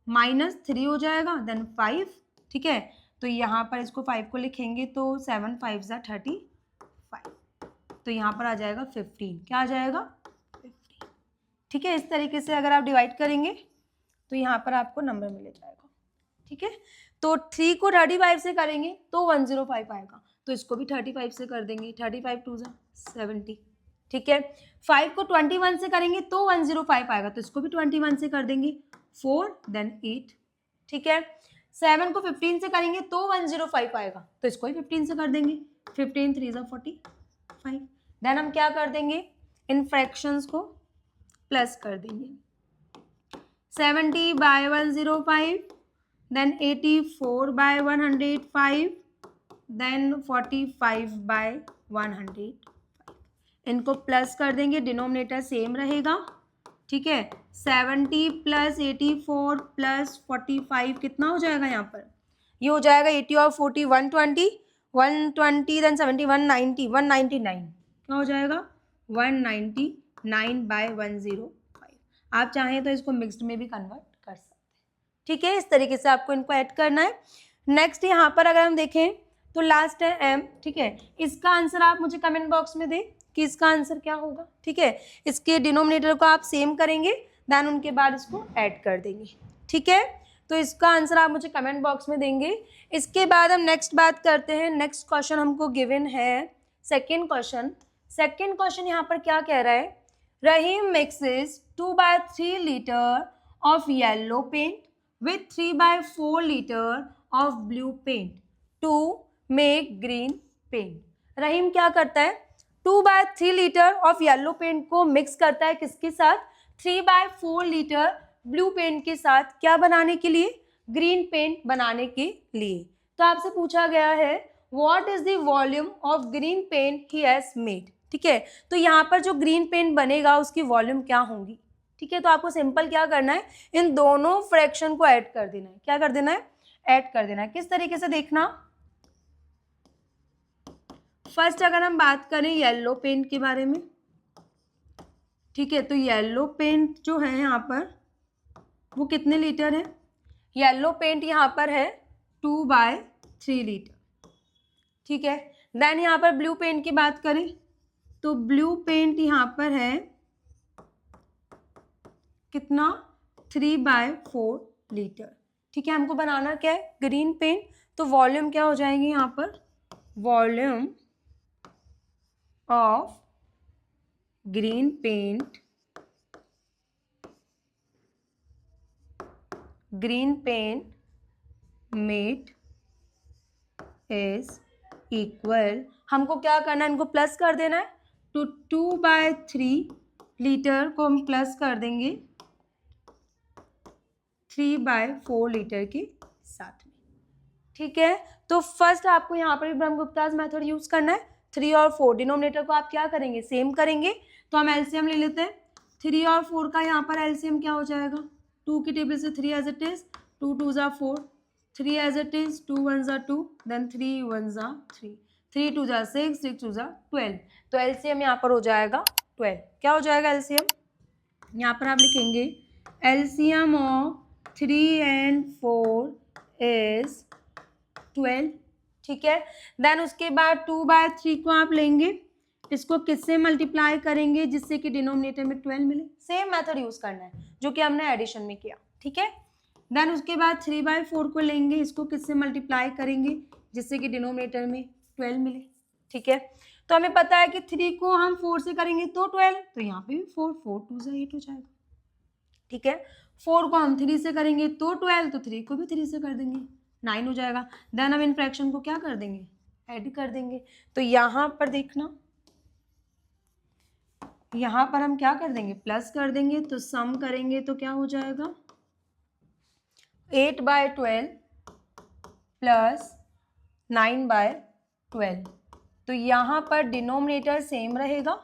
Speaker 1: -3 हो जाएगा देन 5, ठीक है, तो यहाँ पर इसको 5 को लिखेंगे तो 7 5 जा 35, तो यहाँ पर आ जाएगा 15, क्या आ जाएगा 15, ठीक है, इस तरीके से अगर आप डिवाइड करेंगे तो यहाँ पर आपको नंबर मिल जाएगा। ठीक है, तो 3 को 35 से करेंगे तो 105 आएगा, तो इसको भी 35 से कर देंगे, 35 2 जा 70। ठीक है, 5 को 21 से करेंगे तो 105 आएगा, तो इसको भी 21 से कर देंगे, 4 देन 8। ठीक है, 7 को 15 से करेंगे तो 105 आएगा, तो इसको भी 15 से कर देंगे, 15 3 जा 45। देन हम क्या कर देंगे, इन फ्रैक्शंस को प्लस कर देंगे, 70 by 105, then 84 by 105, then 45 by 105। इनको प्लस कर देंगे, डिनोमिनेटर सेम रहेगा। ठीक है, 70 प्लस 84 प्लस 45 कितना हो जाएगा यहाँ पर, ये हो जाएगा 80 और 40 120, 120 देन 70 190 199, क्या हो जाएगा 199 बाय 105। आप चाहें तो इसको मिक्स्ड में भी कन्वर्ट कर सकते हैं। ठीक है, इस तरीके से आपको इनको ऐड करना है। नेक्स्ट यहाँ पर अगर हम देखें तो लास्ट है m। ठीक है, इसका आंसर आप मुझे कमेंट बॉक्स में दें कि इसका आंसर क्या होगा। ठीक है, इसके डिनोमिनेटर को आप सेम करेंगे, देन उनके बाद इसको ऐड कर देंगे। ठीक है, तो इसका आंसर आप मुझे कमेंट बॉक्स में देंगे। इसके बाद हम नेक्स्ट बात करते हैं। नेक्स्ट क्वेश्चन हमको गिवन है सेकेंड क्वेश्चन। सेकेंड क्वेश्चन यहाँ पर क्या कह रहा है, Rahim mixes 2/3 litre of yellow paint with 3/4 litre of blue paint to make green paint. Rahim क्या करता है, 2/3 लीटर ऑफ येलो पेंट को मिक्स करता है किसके साथ, 3/4 लीटर ब्लू पेंट के साथ, क्या बनाने के लिए, ग्रीन पेंट बनाने के लिए। तो आपसे पूछा गया है what is the volume of green paint he has made. ठीक है, तो यहाँ पर जो ग्रीन पेंट बनेगा उसकी वॉल्यूम क्या होगी। ठीक है, तो आपको सिंपल क्या करना है, इन दोनों फ्रैक्शन को ऐड कर देना है। क्या कर देना है, ऐड कर देना है। किस तरीके से देखना, फर्स्ट अगर हम बात करें येलो पेंट के बारे में, ठीक है, तो येलो पेंट जो है यहाँ पर वो कितने लीटर है, येलो पेंट यहाँ पर है 2/3 लीटर। ठीक है, देन यहाँ पर ब्लू पेंट की बात करें तो ब्लू पेंट यहाँ पर है कितना, 3/4 लीटर। ठीक है, हमको बनाना क्या है, ग्रीन पेंट, तो वॉल्यूम क्या हो जाएगी यहाँ पर, volume of green paint made is equal, हमको क्या करना है, इनको प्लस कर देना है, तो 2/3 लीटर को हम प्लस कर देंगे 3/4 लीटर के साथ में। ठीक है, तो फर्स्ट आपको यहाँ पर ब्रह्मगुप्तास मेथड यूज करना है। 3 और 4 डिनोमिनेटर को आप क्या करेंगे, सेम करेंगे, तो हम एलसीएम ले लेते हैं। 3 और 4 का यहाँ पर एलसीएम क्या हो जाएगा, 2 की टेबल से 3 एज इट इज, 2 2 जा 4, 3 एज इट इज, 2 1 जा 2, देन 3 1 जा 3, 3 2 जा 6, 6 2 जा 12, तो एलसीएम यहाँ पर हो जाएगा 12। क्या हो जाएगा एलसीएम, यहाँ पर आप लिखेंगे एलसीएम ऑफ 3 and 4 is 12। ठीक है, देन उसके बाद 2/3 को आप लेंगे, इसको किससे मल्टीप्लाई करेंगे जिससे कि डिनोमिनेटर में 12 मिले। सेम मेथड यूज करना है जो कि हमने एडिशन में किया। ठीक है, देन उसके बाद 3/4 को लेंगे, इसको किससे मल्टीप्लाई करेंगे जिससे कि डिनोमिनेटर में 12 मिले। ठीक है, तो हमें पता है कि 3 को हम 4 से करेंगे तो 12, तो यहाँ पे भी 4 4 2 जा 8 हो जाएगा। ठीक है, 4 को हम 3 से करेंगे तो 12, तो 3 को भी 3 से कर देंगे, 9 हो जाएगा। देन हम इन फ्रैक्शन को क्या कर देंगे, ऐड कर देंगे। तो यहाँ पर देखना, यहाँ पर हम क्या कर देंगे, प्लस कर देंगे, तो सम करेंगे तो क्या हो जाएगा 8/12 प्लस 9/12। तो यहाँ पर डिनोमिनेटर सेम रहेगा।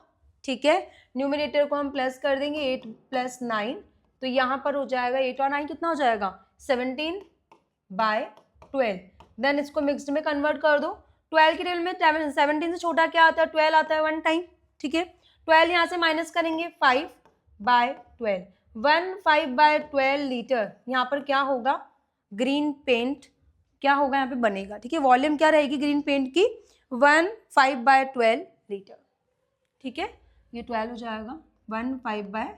Speaker 1: ठीक है, न्यूमिनेटर को हम प्लस कर देंगे, 8 + 9, तो यहाँ पर हो जाएगा 8 और 9 कितना हो जाएगा 17/12। देन इसको मिक्स्ड में कन्वर्ट कर दो। 12 के टेबल में 17 से छोटा क्या आता है, 12 आता है 1 टाइम। ठीक है, 12 यहाँ से माइनस करेंगे, 5/12, 5/12 लीटर यहाँ पर क्या होगा, ग्रीन पेंट क्या होगा यहाँ पे बनेगा। ठीक है, वॉल्यूम क्या रहेगी ग्रीन पेंट की, 5/12 लीटर। ठीक है, ये 12 हो जाएगा, 5/12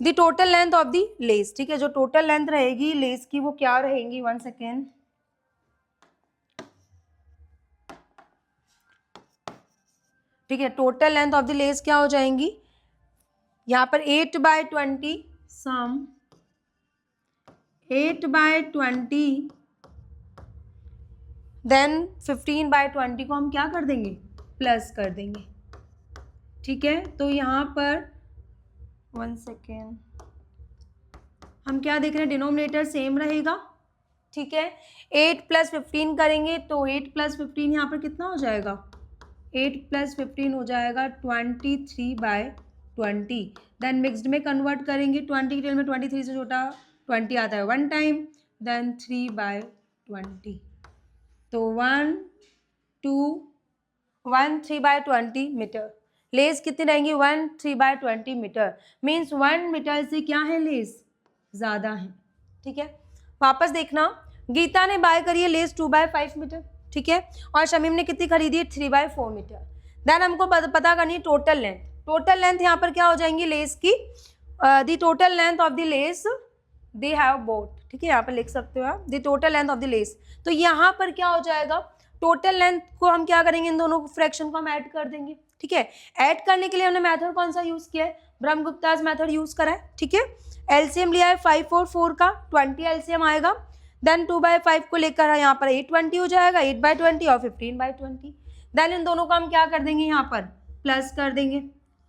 Speaker 1: the total length of the less, ठीक है, जो टोटल लेंथ रहेगी लेस की वो क्या रहेंगी, 1 सेकेंड, ठीक है, total length of the less क्या हो जाएंगी, यहाँ पर 8/20 सम 8/20 देन 15/20 को हम क्या कर देंगे, प्लस कर देंगे, ठीक है। तो यहाँ पर 1 सेकेंड, हम क्या देख रहे हैं, डिनोमिनेटर सेम रहेगा, ठीक है। 8 + 15 करेंगे तो 8 + 15 यहाँ पर कितना हो जाएगा, 8 + 15 हो जाएगा 23/20। देन मिक्सड में कन्वर्ट करेंगे, 20 की टेल में 23 से छोटा 20 आता है 1 टाइम, देन 3/20, तो 3/20 मीटर। लेस कितनी रहेंगी, 3/20 मीटर, मीन्स 1 मीटर से क्या है, लेस ज़्यादा है, ठीक है। वापस देखना, गीता ने बाय करी है लेस 2/5 मीटर, ठीक है, और शमीम ने कितनी खरीदी है, 3/4 मीटर। देन हमको पता करनी है टोटल लेंथ। टोटल लेंथ यहाँ पर क्या हो जाएंगी लेस की, the total length of the less they have both, ठीक है, यहाँ पर लिख सकते हो आप the total length of the less. तो यहाँ पर क्या हो जाएगा, टोटल लेंथ को हम क्या करेंगे, इन दोनों फ्रैक्शन को हम ऐड कर देंगे, ठीक है। ऐड करने के लिए हमने मेथड कौन सा यूज किया है, ब्रह्मगुप्ताज मेथड यूज करा है, ठीक है। एलसीएम लिया है 5 और 4 का, 20 एलसीएम आएगा, देन 2/5 को लेकर यहाँ पर 820 हो जाएगा, 8/20 और 15/20। देन इन दोनों को हम क्या कर देंगे, यहाँ पर प्लस कर देंगे,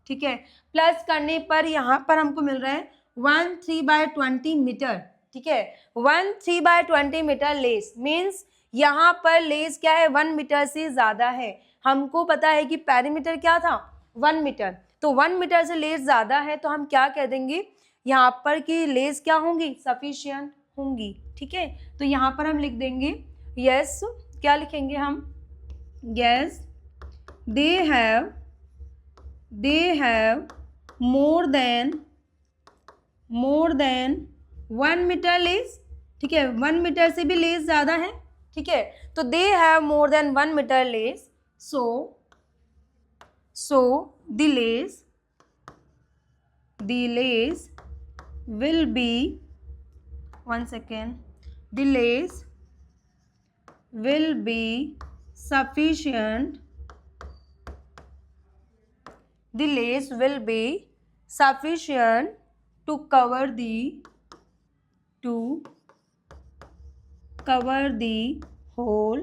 Speaker 1: ठीक है। प्लस करने पर यहाँ पर हमको मिल रहा है 13/20 मीटर, ठीक है, 13/20 मीटर लेस, मीन्स यहाँ पर लेस क्या है, 1 मीटर से ज्यादा है। हमको पता है कि पेरीमीटर क्या था, 1 मीटर, तो 1 मीटर से लेस ज्यादा है, तो हम क्या कह देंगे यहाँ पर कि लेस क्या होंगी, सफिशिएंट होंगी, ठीक है। तो यहाँ पर हम लिख देंगे यस, क्या लिखेंगे हम, yes they have more than 1 metre less, ठीक है, 1 मीटर से भी लेस ज्यादा है, ठीक है। तो they have more than 1 metre less, so the less will be, 1 second, the lace will be sufficient to cover the whole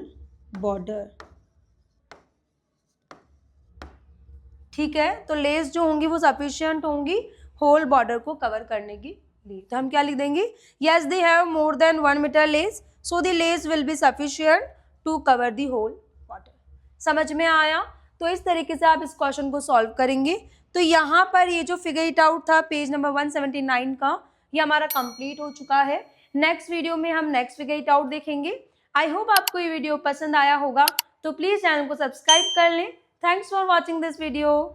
Speaker 1: border, ठीक है। तो लेस जो होंगी वो सफिशिएंट होंगी होल बॉर्डर को कवर करने के लिए। तो हम क्या लिख देंगे, yes they have more than 1 metre less, so the less will be sufficient to cover the whole border. समझ में आया? तो इस तरीके से आप इस क्वेश्चन को सॉल्व करेंगे। तो यहाँ पर ये जो फिगर इट आउट था पेज नंबर 179 का, ये हमारा कंप्लीट हो चुका है। नेक्स्ट वीडियो में हम नेक्स्ट फिगर इट आउट देखेंगे। आई होप आपको ये वीडियो पसंद आया होगा, तो प्लीज चैनल को सब्सक्राइब कर लें। Thanks for watching this video.